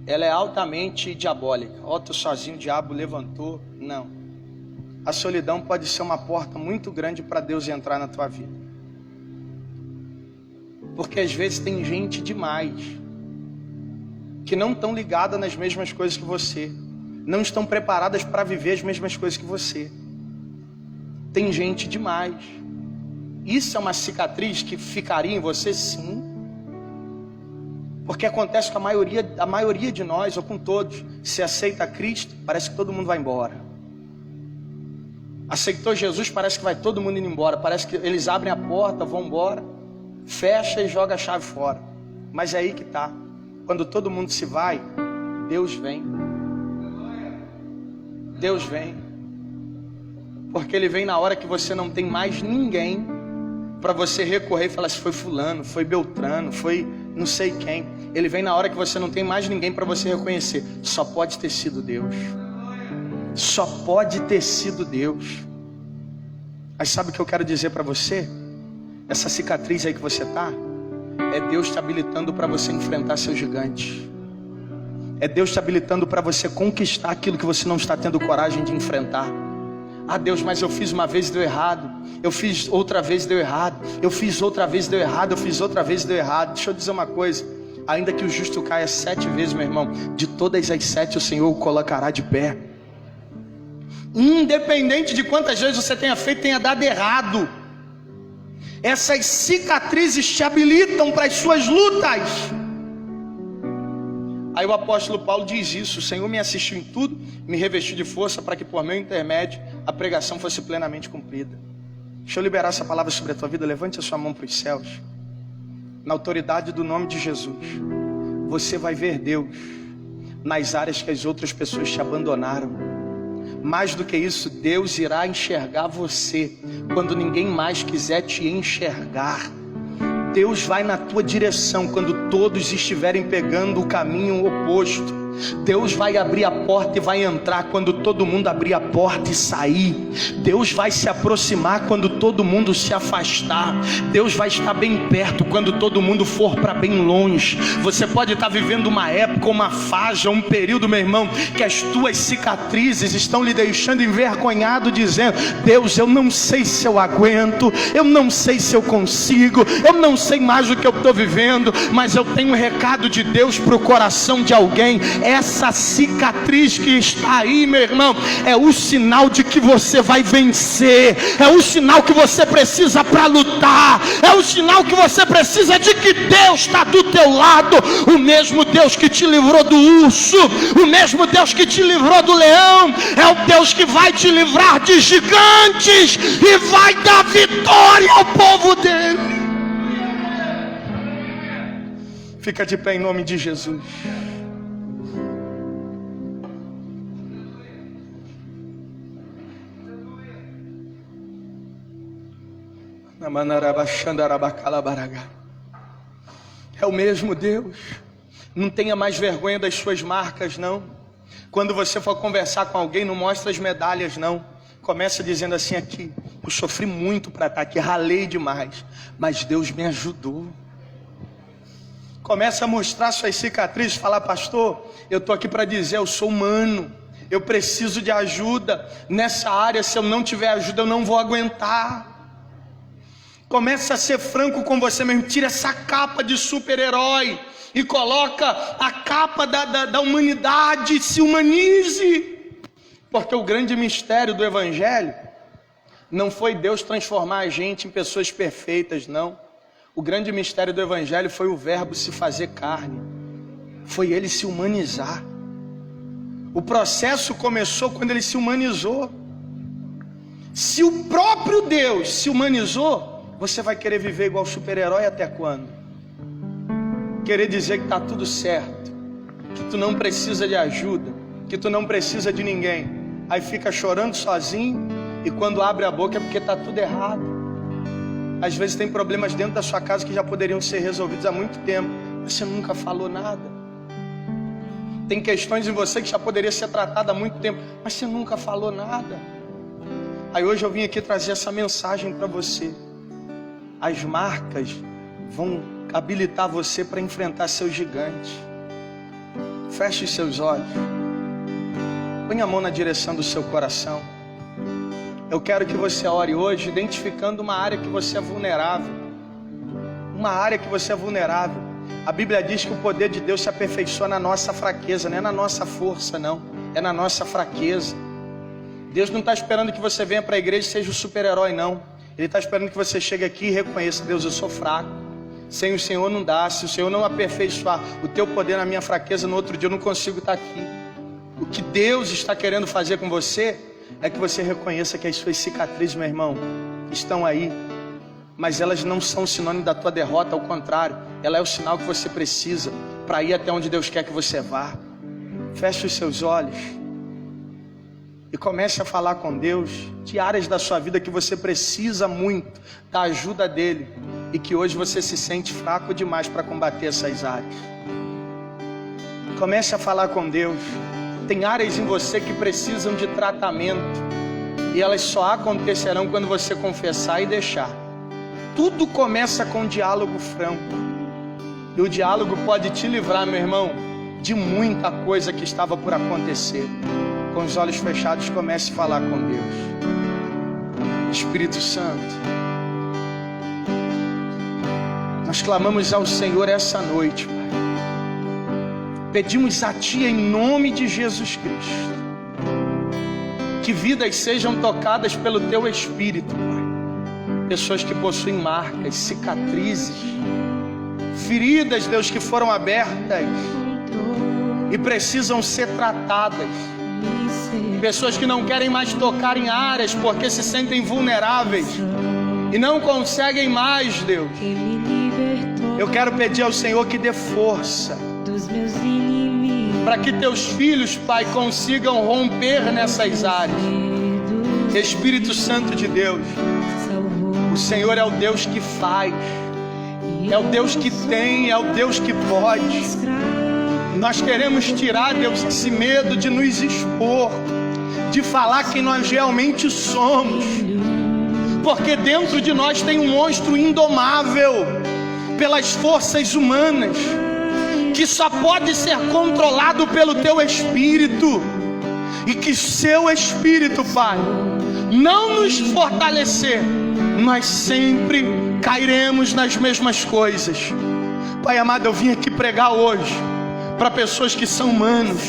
ela é altamente diabólica. Ó, tô sozinho, o diabo levantou. Não. A solidão pode ser uma porta muito grande para Deus entrar na tua vida. Porque às vezes tem gente demais que não estão ligadas nas mesmas coisas que você, não estão preparadas para viver as mesmas coisas que você. Tem gente demais. Isso é uma cicatriz que ficaria em você, sim. Porque acontece com a maioria de nós, ou com todos. Se aceita Cristo, parece que todo mundo vai embora. Aceitou Jesus, parece que vai todo mundo indo embora. Parece que eles abrem a porta, vão embora, fecha e joga a chave fora. Mas é aí que está. Quando todo mundo se vai, Deus vem. Deus vem. Porque Ele vem na hora que você não tem mais ninguém para você recorrer e falar: se foi fulano, foi Beltrano, foi não sei quem. Ele vem na hora que você não tem mais ninguém para você reconhecer. Só pode ter sido Deus. Só pode ter sido Deus. Mas sabe o que eu quero dizer para você? Essa cicatriz aí que você está, é Deus te habilitando para você enfrentar seu gigante. É Deus te habilitando para você conquistar aquilo que você não está tendo coragem de enfrentar. Ah, Deus, mas eu fiz uma vez e deu errado. Eu fiz outra vez e deu errado. Eu fiz outra vez e deu errado. Eu fiz outra vez e deu errado. Deixa eu dizer uma coisa: ainda que o justo caia 7 vezes, meu irmão, de todas as 7 o Senhor o colocará de pé. Independente de quantas vezes você tenha feito, tenha dado errado, essas cicatrizes te habilitam para as suas lutas. Aí o apóstolo Paulo diz isso: o Senhor me assistiu em tudo, me revestiu de força, para que por meu intermédio a pregação fosse plenamente cumprida. Deixa eu liberar essa palavra sobre a tua vida. Levante a sua mão para os céus. Na autoridade do nome de Jesus, você vai ver Deus nas áreas que as outras pessoas te abandonaram. Mais do que isso, Deus irá enxergar você quando ninguém mais quiser te enxergar. Deus vai na tua direção quando todos estiverem pegando o caminho oposto. Deus vai abrir a porta e vai entrar quando todo mundo abrir a porta e sair. Deus vai se aproximar quando todo mundo se afastar. Deus vai estar bem perto quando todo mundo for para bem longe. Você pode estar vivendo uma época, uma fase, um período, meu irmão, que as tuas cicatrizes estão lhe deixando envergonhado, dizendo: Deus, eu não sei se eu aguento, eu não sei se eu consigo, eu não sei mais o que eu estou vivendo. Mas eu tenho um recado de Deus para o coração de alguém. Essa cicatriz que está aí, meu irmão, é o sinal de que você vai vencer. É o sinal que você precisa para lutar. É o sinal que você precisa de que Deus está do teu lado. O mesmo Deus que te livrou do urso, o mesmo Deus que te livrou do leão, é o Deus que vai te livrar de gigantes e vai dar vitória ao povo dele. Fica de pé em nome de Jesus. É o mesmo Deus. Não tenha mais vergonha das suas marcas, não. Quando você for conversar com alguém, não mostra as medalhas, não. Começa dizendo assim: aqui, eu sofri muito para estar aqui, ralei demais, mas Deus me ajudou. Começa a mostrar suas cicatrizes, falar: pastor, eu estou aqui para dizer, eu sou humano, eu preciso de ajuda nessa área. Se eu não tiver ajuda, eu não vou aguentar. Começa a ser franco com você mesmo. Tira essa capa de super-herói e coloca a capa da humanidade. Se humanize. Porque o grande mistério do Evangelho não foi Deus transformar a gente em pessoas perfeitas, não. O grande mistério do Evangelho foi o Verbo se fazer carne. Foi Ele se humanizar. O processo começou quando Ele se humanizou. Se o próprio Deus se humanizou, você vai querer viver igual super-herói até quando? Querer dizer que está tudo certo, que tu não precisa de ajuda, que tu não precisa de ninguém. Aí fica chorando sozinho e quando abre a boca é porque está tudo errado. Às vezes tem problemas dentro da sua casa que já poderiam ser resolvidos há muito tempo. Você nunca falou nada. Tem questões em você que já poderia ser tratada há muito tempo, mas você nunca falou nada. Aí hoje eu vim aqui trazer essa mensagem para você. As marcas vão habilitar você para enfrentar seu gigante. Feche os seus olhos. Põe a mão na direção do seu coração. Eu quero que você ore hoje identificando uma área que você é vulnerável. Uma área que você é vulnerável. A Bíblia diz que o poder de Deus se aperfeiçoa na nossa fraqueza. Não é na nossa força, não. É na nossa fraqueza. Deus não está esperando que você venha para a igreja e seja o super-herói, não. Ele está esperando que você chegue aqui e reconheça: Deus, eu sou fraco. Sem o Senhor não dá. Se o Senhor não aperfeiçoar o teu poder na minha fraqueza, no outro dia eu não consigo estar aqui. O que Deus está querendo fazer com você é que você reconheça que as suas cicatrizes, meu irmão, estão aí. Mas elas não são sinônimo da tua derrota, ao contrário. Ela é o sinal que você precisa para ir até onde Deus quer que você vá. Feche os seus olhos e comece a falar com Deus de áreas da sua vida que você precisa muito da ajuda dEle e que hoje você se sente fraco demais para combater essas áreas. Comece a falar com Deus. Tem áreas em você que precisam de tratamento e elas só acontecerão quando você confessar e deixar. Tudo começa com um diálogo franco. E o diálogo pode te livrar, meu irmão, de muita coisa que estava por acontecer. Com os olhos fechados, comece a falar com Deus. Espírito Santo, nós clamamos ao Senhor essa noite, Pai. Pedimos a Ti em nome de Jesus Cristo, que vidas sejam tocadas pelo Teu Espírito, Pai. Pessoas que possuem marcas, cicatrizes, feridas, Deus, que foram abertas e precisam ser tratadas. Pessoas que não querem mais tocar em áreas porque se sentem vulneráveis e não conseguem mais, Deus. Eu quero pedir ao Senhor que dê força, para que teus filhos, Pai, consigam romper nessas áreas. Espírito Santo de Deus, o Senhor é o Deus que faz, é o Deus que tem, é o Deus que pode. Nós queremos tirar, Deus, esse medo de nos expor, de falar quem nós realmente somos, porque dentro de nós tem um monstro indomável pelas forças humanas, que só pode ser controlado pelo teu Espírito, e que seu Espírito, Pai, não nos fortalecer, nós sempre cairemos nas mesmas coisas. Pai amado, eu vim aqui pregar hoje para pessoas que são humanos,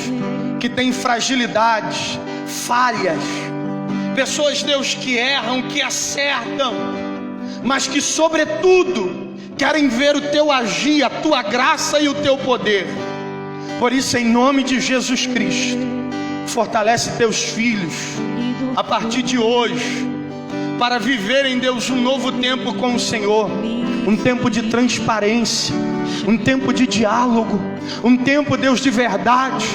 que têm fragilidades, falhas, pessoas, Deus, que erram, que acertam, mas que sobretudo querem ver o teu agir, a tua graça e o teu poder. Por isso, em nome de Jesus Cristo, fortalece teus filhos a partir de hoje, para viverem, Deus, um novo tempo com o Senhor, um tempo de transparência, um tempo de diálogo, um tempo, Deus, de verdade,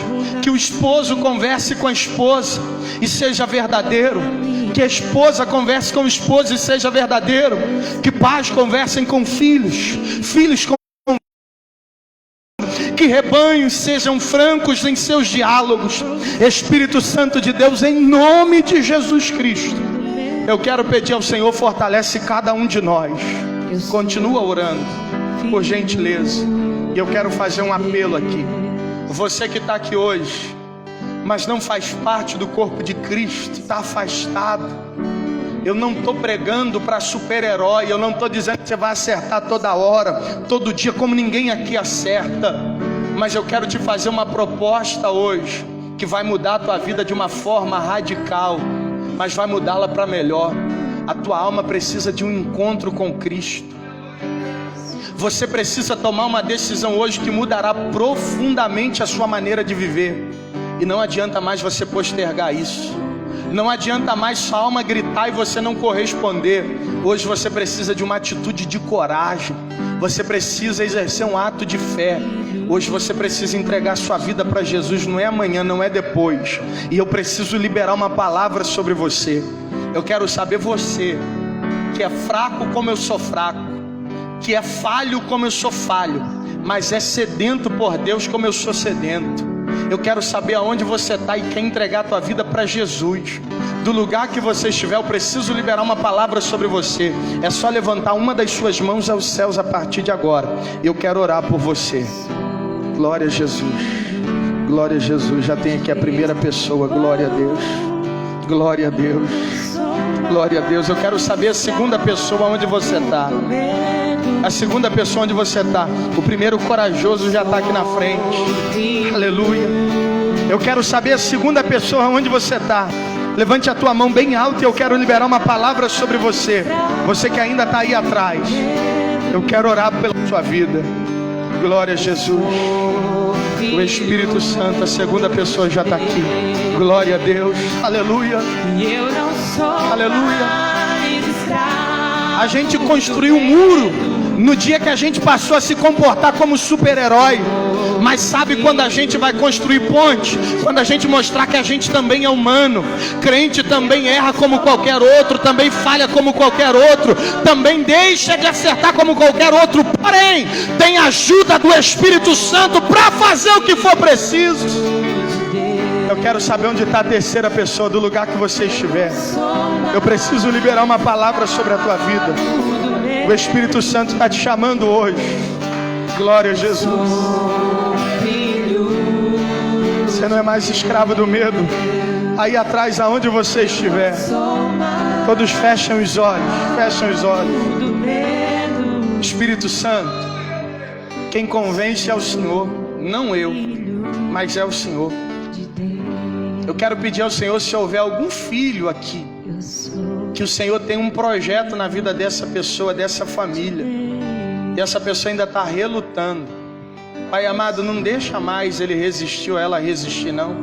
que o esposo converse com a esposa e seja verdadeiro, que a esposa converse com o esposo e seja verdadeiro, que pais conversem com filhos, filhos com que rebanhos sejam francos em seus diálogos. Espírito Santo de Deus, em nome de Jesus Cristo, eu quero pedir ao Senhor, fortalece cada um de nós. Continua orando, por gentileza. E eu quero fazer um apelo aqui. Você que está aqui hoje, mas não faz parte do corpo de Cristo, está afastado. Eu não estou pregando para super-herói, eu não estou dizendo que você vai acertar toda hora, todo dia, como ninguém aqui acerta. Mas eu quero te fazer uma proposta hoje, que vai mudar a tua vida de uma forma radical, mas vai mudá-la para melhor. A tua alma precisa de um encontro com Cristo. Você precisa tomar uma decisão hoje que mudará profundamente a sua maneira de viver. E não adianta mais você postergar isso. Não adianta mais sua alma gritar e você não corresponder. Hoje você precisa de uma atitude de coragem. Você precisa exercer um ato de fé. Hoje você precisa entregar sua vida para Jesus. Não é amanhã, não é depois. E eu preciso liberar uma palavra sobre você. Eu quero saber, você que é fraco como eu sou fraco, que é falho como eu sou falho, mas é sedento por Deus como eu sou sedento. Eu quero saber aonde você está e quer entregar a tua vida para Jesus. Do lugar que você estiver, eu preciso liberar uma palavra sobre você. É só levantar uma das suas mãos aos céus a partir de agora. Eu quero orar por você. Glória a Jesus. Glória a Jesus. Já tem aqui a primeira pessoa. Glória a Deus. Glória a Deus. Glória a Deus. Eu quero saber a segunda pessoa onde você está. A segunda pessoa onde você está. O primeiro corajoso já está aqui na frente. Aleluia. Eu quero saber a segunda pessoa onde você está. Levante a tua mão bem alta e eu quero liberar uma palavra sobre você. Você que ainda está aí atrás. Eu quero orar pela sua vida. Glória a Jesus. O Espírito Santo, a segunda pessoa já está aqui. Glória a Deus. Aleluia. Aleluia. A gente construiu um muro no dia que a gente passou a se comportar como super-herói. Mas sabe quando a gente vai construir ponte? Quando a gente mostrar que a gente também é humano. Crente também erra como qualquer outro, também falha como qualquer outro, também deixa de acertar como qualquer outro. Porém, tem ajuda do Espírito Santo para fazer o que for preciso. Eu quero saber onde está a terceira pessoa, do lugar que você estiver. Eu preciso liberar uma palavra sobre a tua vida. O Espírito Santo está te chamando hoje. Glória a Jesus. Você não é mais escravo do medo. Aí atrás, aonde você estiver, todos fechem os olhos. Fechem os olhos. Espírito Santo, quem convence é o Senhor, não eu, mas é o Senhor. Eu quero pedir ao Senhor, se houver algum filho aqui, que o Senhor tem um projeto na vida dessa pessoa, dessa família, e essa pessoa ainda está relutando. Pai amado, não deixa mais ele resistir ou ela resistir, não.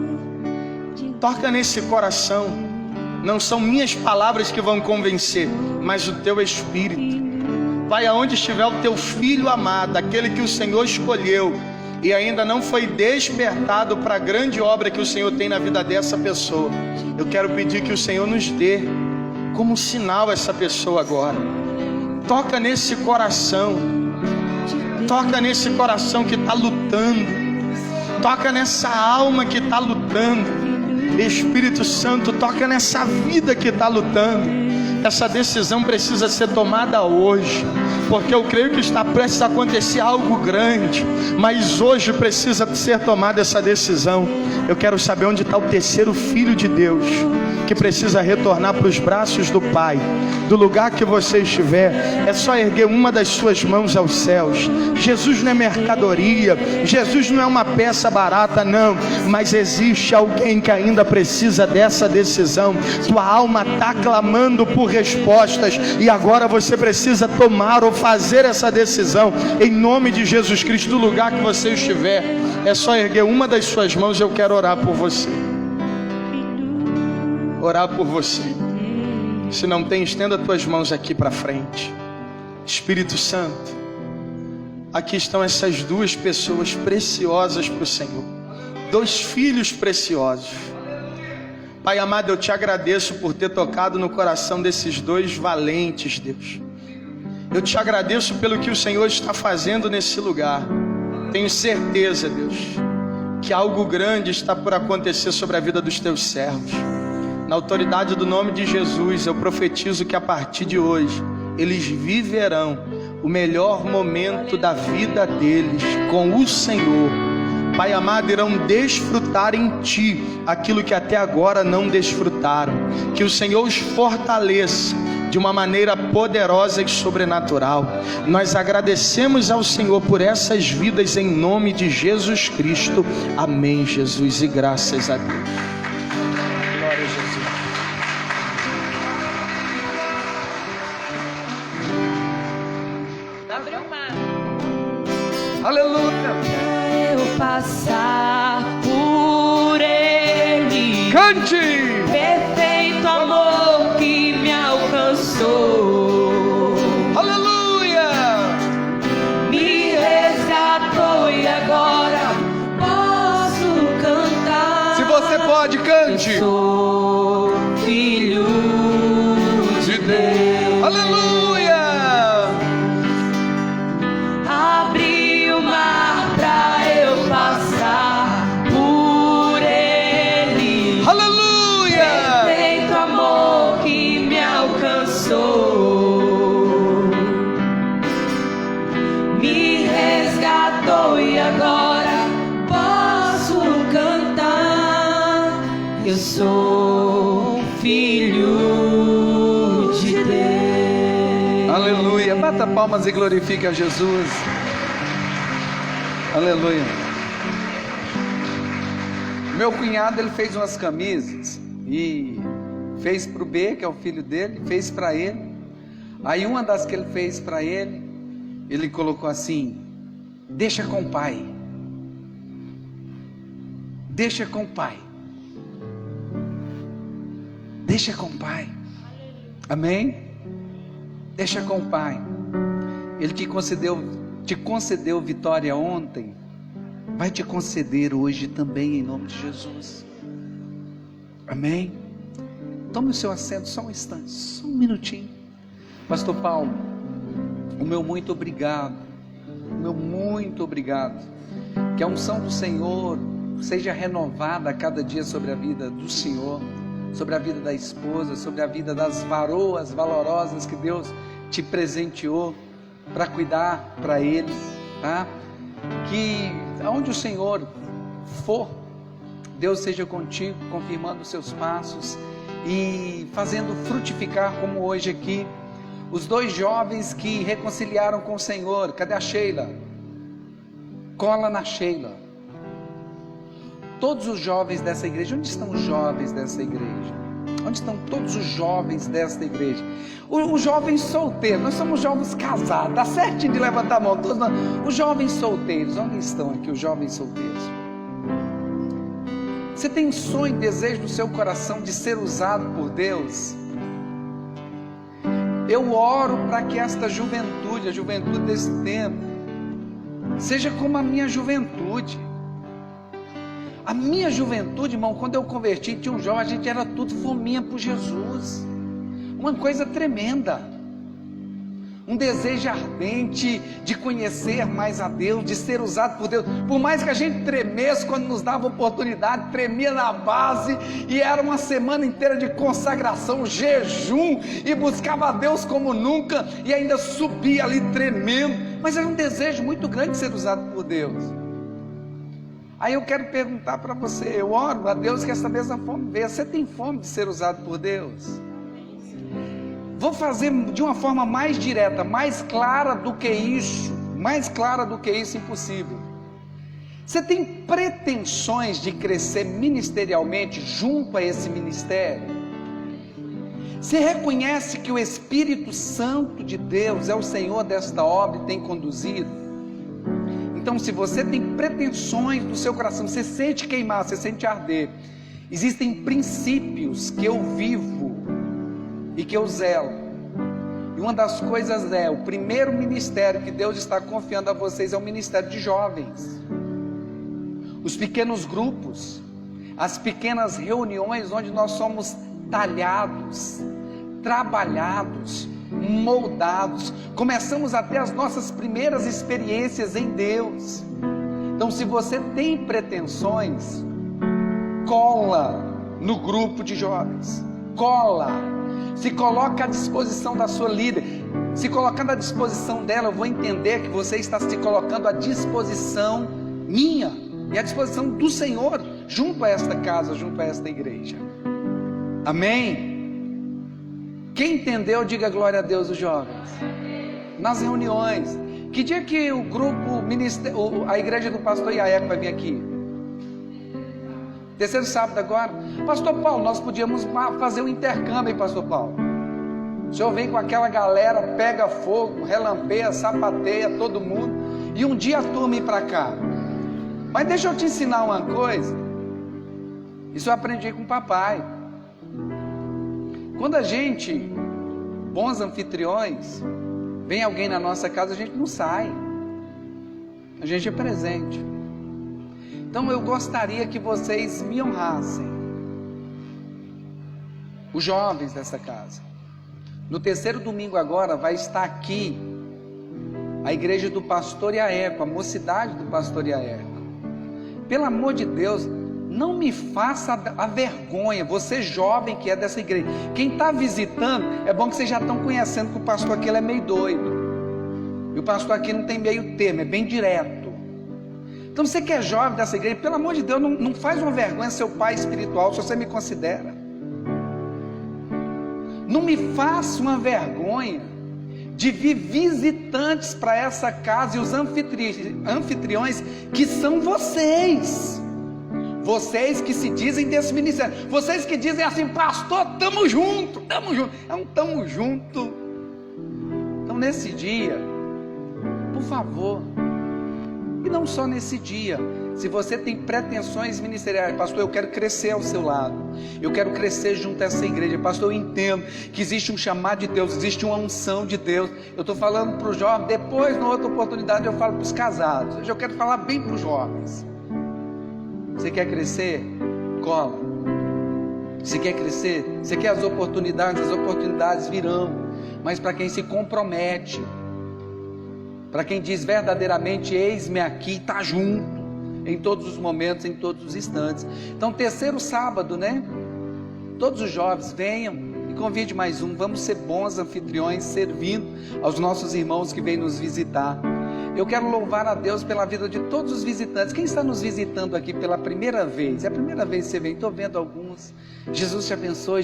Toca nesse coração. Não são minhas palavras que vão convencer, mas o teu Espírito. Pai, aonde estiver o teu filho amado, aquele que o Senhor escolheu, e ainda não foi despertado para a grande obra que o Senhor tem na vida dessa pessoa, eu quero pedir que o Senhor nos dê como sinal essa pessoa agora. Toca nesse coração, toca nesse coração que está lutando, toca nessa alma que está lutando. Espírito Santo, toca nessa vida que está lutando. Essa decisão precisa ser tomada hoje, porque eu creio que está prestes a acontecer algo grande, mas hoje precisa ser tomada essa decisão. Eu quero saber onde está o terceiro filho de Deus, que precisa retornar para os braços do Pai. Do lugar que você estiver, é só erguer uma das suas mãos aos céus. Jesus não é mercadoria, Jesus não é uma peça barata, não, mas existe alguém que ainda precisa dessa decisão. Tua alma está clamando por respostas, e agora você precisa tomar ou fazer essa decisão, em nome de Jesus Cristo. Do lugar que você estiver, é só erguer uma das suas mãos. Eu quero orar por você, orar por você. Se não tem, estenda tuas mãos aqui para frente. Espírito Santo, aqui estão essas duas pessoas preciosas para o Senhor, dois filhos preciosos. Pai amado, eu te agradeço por ter tocado no coração desses dois valentes, Deus. Eu te agradeço pelo que o Senhor está fazendo nesse lugar. Tenho certeza, Deus, que algo grande está por acontecer sobre a vida dos teus servos. Na autoridade do nome de Jesus, eu profetizo que a partir de hoje, eles viverão o melhor momento da vida deles com o Senhor. Pai amado, irão desfrutar em Ti aquilo que até agora não desfrutaram. Que o Senhor os fortaleça de uma maneira poderosa e sobrenatural. Nós agradecemos ao Senhor por essas vidas em nome de Jesus Cristo. Amém, Jesus, e graças a Deus. Glória a Jesus. Aleluia. Passar por ele, Cante! perfeito amor que me alcançou, Aleluia! me resgatou e agora posso cantar. Se você pode, cante! Eu sou filho de Deus. Aleluia! Abri o mar pra eu passar por ele. Aleluia! Perfeito amor que me alcançou, me resgatou e agora posso cantar. Eu sou filho de Deus. Aleluia, bata palmas e glorifique a Jesus. Aleluia. Meu cunhado, ele fez umas camisas e fez para o B, que é o filho dele, fez para ele. Aí uma das que ele fez para ele, ele colocou assim: deixa com o pai, deixa com o pai, deixa com o pai. Amém? Deixa com o pai. Ele te concedeu vitória ontem, vai te conceder hoje também, em nome de Jesus. Amém? Tome o seu assento só um instante, só um minutinho. Pastor Paulo, o meu muito obrigado, que a unção do Senhor seja renovada a cada dia sobre a vida do Senhor, sobre a vida da esposa, sobre a vida das varoas valorosas que Deus te presenteou para cuidar para Ele, tá? Que aonde o Senhor for, Deus seja contigo, confirmando os seus passos e fazendo frutificar, como hoje aqui, os dois jovens que reconciliaram com o Senhor. Cadê a Sheila? Cola na Sheila. Todos os jovens dessa igreja, onde estão os jovens dessa igreja? Onde estão todos os jovens desta igreja? Os jovens solteiros, nós somos jovens casados, dá certinho de levantar a mão, todos nós. Os jovens solteiros, onde estão aqui os jovens solteiros? Você tem sonho e desejo no seu coração de ser usado por Deus? Eu oro para que esta juventude, a juventude desse tempo, Seja como a minha juventude. A minha juventude, irmão, quando eu converti, tinha um jovem, a gente era tudo fominha por Jesus. Uma coisa tremenda. Um desejo ardente de conhecer mais a Deus, de ser usado por Deus. Por mais que a gente tremesse quando nos dava oportunidade, tremia na base, e era uma semana inteira de consagração, jejum, e buscava a Deus como nunca, e ainda subia ali tremendo. Mas era um desejo muito grande de ser usado por Deus. Aí eu quero perguntar para você, eu oro a Deus que essa mesma fome venha. Você tem fome de ser usado por Deus? Vou fazer de uma forma mais direta, mais clara do que isso, impossível. Você tem pretensões de crescer ministerialmente junto a esse ministério? Você reconhece que o Espírito Santo de Deus é o Senhor desta obra e tem conduzido? Então, se você tem pretensões do seu coração, você sente queimar, você sente arder, existem princípios que eu vivo e que eu zelo. E uma das coisas é, o primeiro ministério que Deus está confiando a vocês é o ministério de jovens. Os pequenos grupos, as pequenas reuniões onde nós somos talhados, trabalhados, moldados, começamos a ter as nossas primeiras experiências em Deus. Então, se você tem pretensões, cola no grupo de jovens, cola. Se coloca à disposição da sua líder. Se colocando à disposição dela, eu vou entender que você está se colocando à disposição minha e à disposição do Senhor, junto a esta casa, junto a esta igreja. Amém? Quem entendeu, diga glória a Deus, os jovens. Nas reuniões. Que dia que o grupo, a igreja do pastor Iaeco vai vir aqui? Terceiro sábado agora. Pastor Paulo, nós podíamos fazer um intercâmbio, hein, Pastor Paulo? O senhor vem com aquela galera, pega fogo, relampeia, sapateia todo mundo, e um dia a turma ir para cá. Mas deixa eu te ensinar uma coisa. Isso eu aprendi com o papai. Quando a gente, bons anfitriões, vem alguém na nossa casa, a gente não sai, a gente é presente. Então eu gostaria que vocês me honrassem, os jovens dessa casa. No terceiro domingo agora vai estar aqui a igreja do pastor Iaeco, a mocidade do pastor Iaeco. Pelo amor de Deus, não me faça a vergonha, você jovem que é dessa igreja. Quem está visitando, é bom que vocês já estão conhecendo que o pastor aqui ele é meio doido. E o pastor aqui não tem meio termo, é bem direto. Então você que é jovem dessa igreja, pelo amor de Deus, não faz uma vergonha seu pai espiritual, se você me considera. Não me faça uma vergonha de vir visitantes para essa casa e os anfitriões que são vocês. Vocês que se dizem desse ministério, vocês que dizem assim, pastor, tamo junto, é um tamo junto. Então nesse dia, por favor, e não só nesse dia, se você tem pretensões ministeriais, pastor, eu quero crescer ao seu lado, eu quero crescer junto a essa igreja, pastor, eu entendo que existe um chamado de Deus, existe uma unção de Deus, eu estou falando para os jovens, depois, na outra oportunidade, eu falo para os casados, hoje eu quero falar bem para os jovens. Você quer crescer? Cola. Você quer crescer? Você quer as oportunidades virão, mas para quem se compromete, para quem diz verdadeiramente, eis-me aqui, está junto, em todos os momentos, em todos os instantes. Então, terceiro sábado, né? Todos os jovens venham e convide mais um, vamos ser bons anfitriões, servindo aos nossos irmãos que vêm nos visitar. Eu quero louvar a Deus pela vida de todos os visitantes. Quem está nos visitando aqui pela primeira vez? É a primeira vez que você vem, estou vendo alguns. Jesus te abençoe,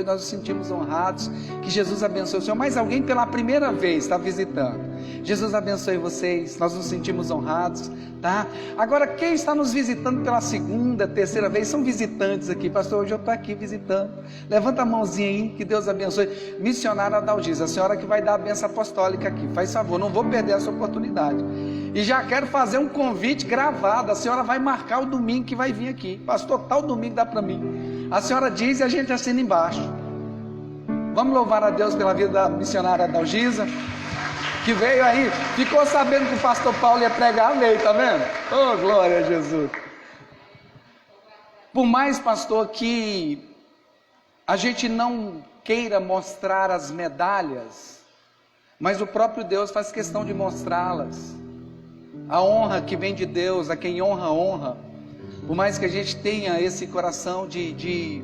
nós nos sentimos honrados, que Jesus abençoe o Senhor. Mais alguém pela primeira vez está visitando? Jesus abençoe vocês, nós nos sentimos honrados, tá? Agora, quem está nos visitando pela segunda, terceira vez, são visitantes aqui. Pastor, hoje eu estou aqui visitando. Levanta a mãozinha aí, que Deus abençoe. Missionária Adalgisa, a senhora que vai dar a bênção apostólica aqui, faz favor, não vou perder essa oportunidade. E já quero fazer um convite gravado. A senhora vai marcar o domingo que vai vir aqui. Pastor, tal domingo dá para mim. A senhora diz e a gente assina embaixo. Vamos louvar a Deus pela vida da missionária Adalgisa, que que veio aí, ficou sabendo que o pastor Paulo ia pregar, veio, tá vendo? Oh, glória a Jesus. Por mais, pastor, que a gente não queira mostrar as medalhas, mas o próprio Deus faz questão de mostrá-las. A honra que vem de Deus, a quem honra, honra. Por mais que a gente tenha esse coração de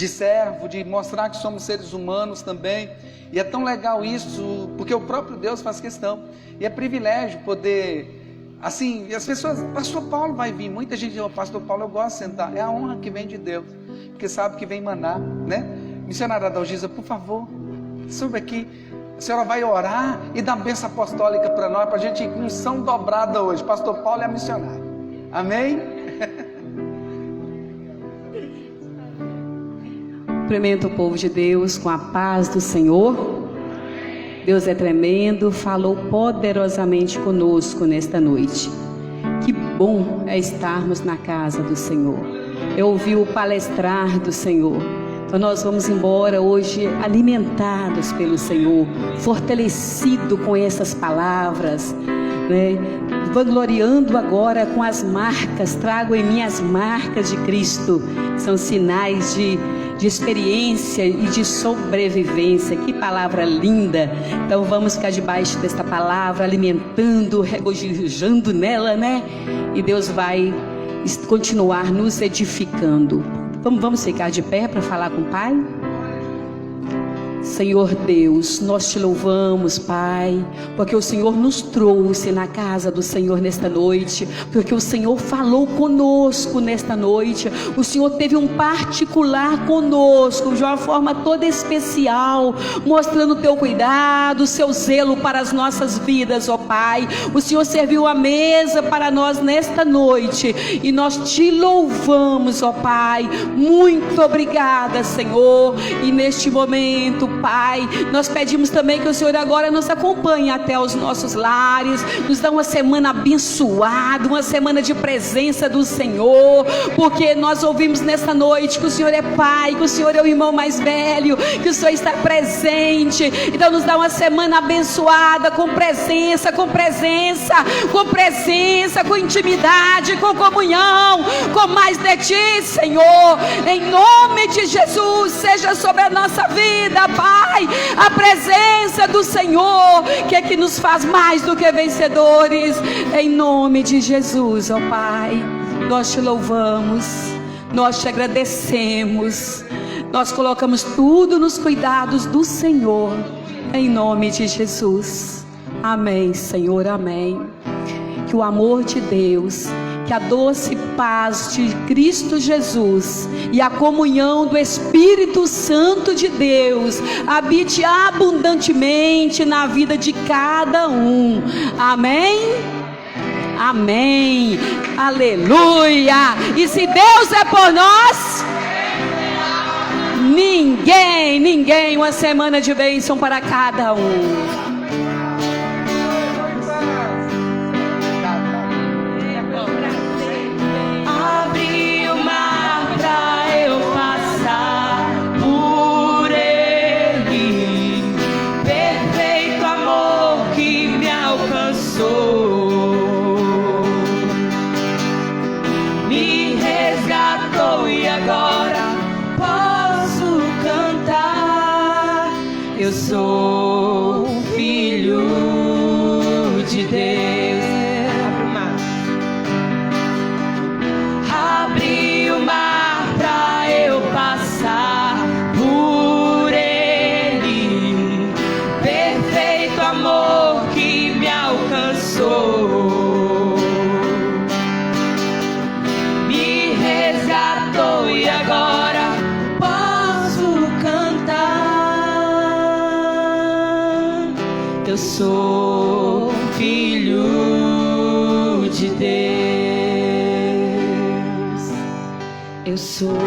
servo, de mostrar que somos seres humanos também. E é tão legal isso, porque o próprio Deus faz questão. E é privilégio poder, assim, as pessoas, pastor Paulo vai vir, muita gente diz, pastor Paulo, eu gosto de sentar. É a honra que vem de Deus, porque sabe que vem maná, né? Missionária Adalgisa, por favor, suba aqui. A senhora vai orar e dar bênção apostólica para nós, para a gente ir com unção dobrada hoje. Pastor Paulo é a missionária. Amém? Cumprimento o povo de Deus com a paz do Senhor. Deus é tremendo, falou poderosamente conosco nesta noite. Que bom é estarmos na casa do Senhor. Eu ouvi o palestrar do Senhor. Então nós vamos embora hoje alimentados pelo Senhor, fortalecido com essas palavras, né? Vangloriando agora com as marcas, trago em mim as marcas de Cristo, que são sinais de experiência e de sobrevivência. Que palavra linda! Então vamos ficar debaixo desta palavra, alimentando, regozijando nela, né? E Deus vai continuar nos edificando. Vamos ficar de pé para falar com o Pai? Senhor Deus, nós te louvamos, Pai, porque o Senhor nos trouxe na casa do Senhor nesta noite, porque o Senhor falou conosco nesta noite, o Senhor teve um particular conosco, de uma forma toda especial, mostrando o teu cuidado, o seu zelo para as nossas vidas, ó Pai. O Senhor serviu a mesa para nós nesta noite, e nós te louvamos, ó Pai. Muito obrigada, Senhor, e neste momento, Pai, nós pedimos também que o Senhor agora nos acompanhe até os nossos lares, nos dá uma semana abençoada, uma semana de presença do Senhor, porque nós ouvimos nesta noite que o Senhor é Pai, que o Senhor é o irmão mais velho, que o Senhor está presente. Então nos dá uma semana abençoada, com presença, com intimidade, com comunhão, com mais de Ti, Senhor, em nome de Jesus. Seja sobre a nossa vida, Pai, a presença do Senhor, que é que nos faz mais do que vencedores, em nome de Jesus, ó Pai. Nós te louvamos, nós te agradecemos, nós colocamos tudo nos cuidados do Senhor, em nome de Jesus. Amém, Senhor, amém. Que o amor de Deus, que a doce paz de Cristo Jesus e a comunhão do Espírito Santo de Deus habite abundantemente na vida de cada um. Amém? Amém. Aleluia. E se Deus é por nós, ninguém. Uma semana de bênção para cada um. Eu sou filho de Deus. Abre o mar pra eu passar por ele. Perfeito amor que me alcançou, me resgatou e agora posso cantar. Eu sou filho de Deus. Eu sou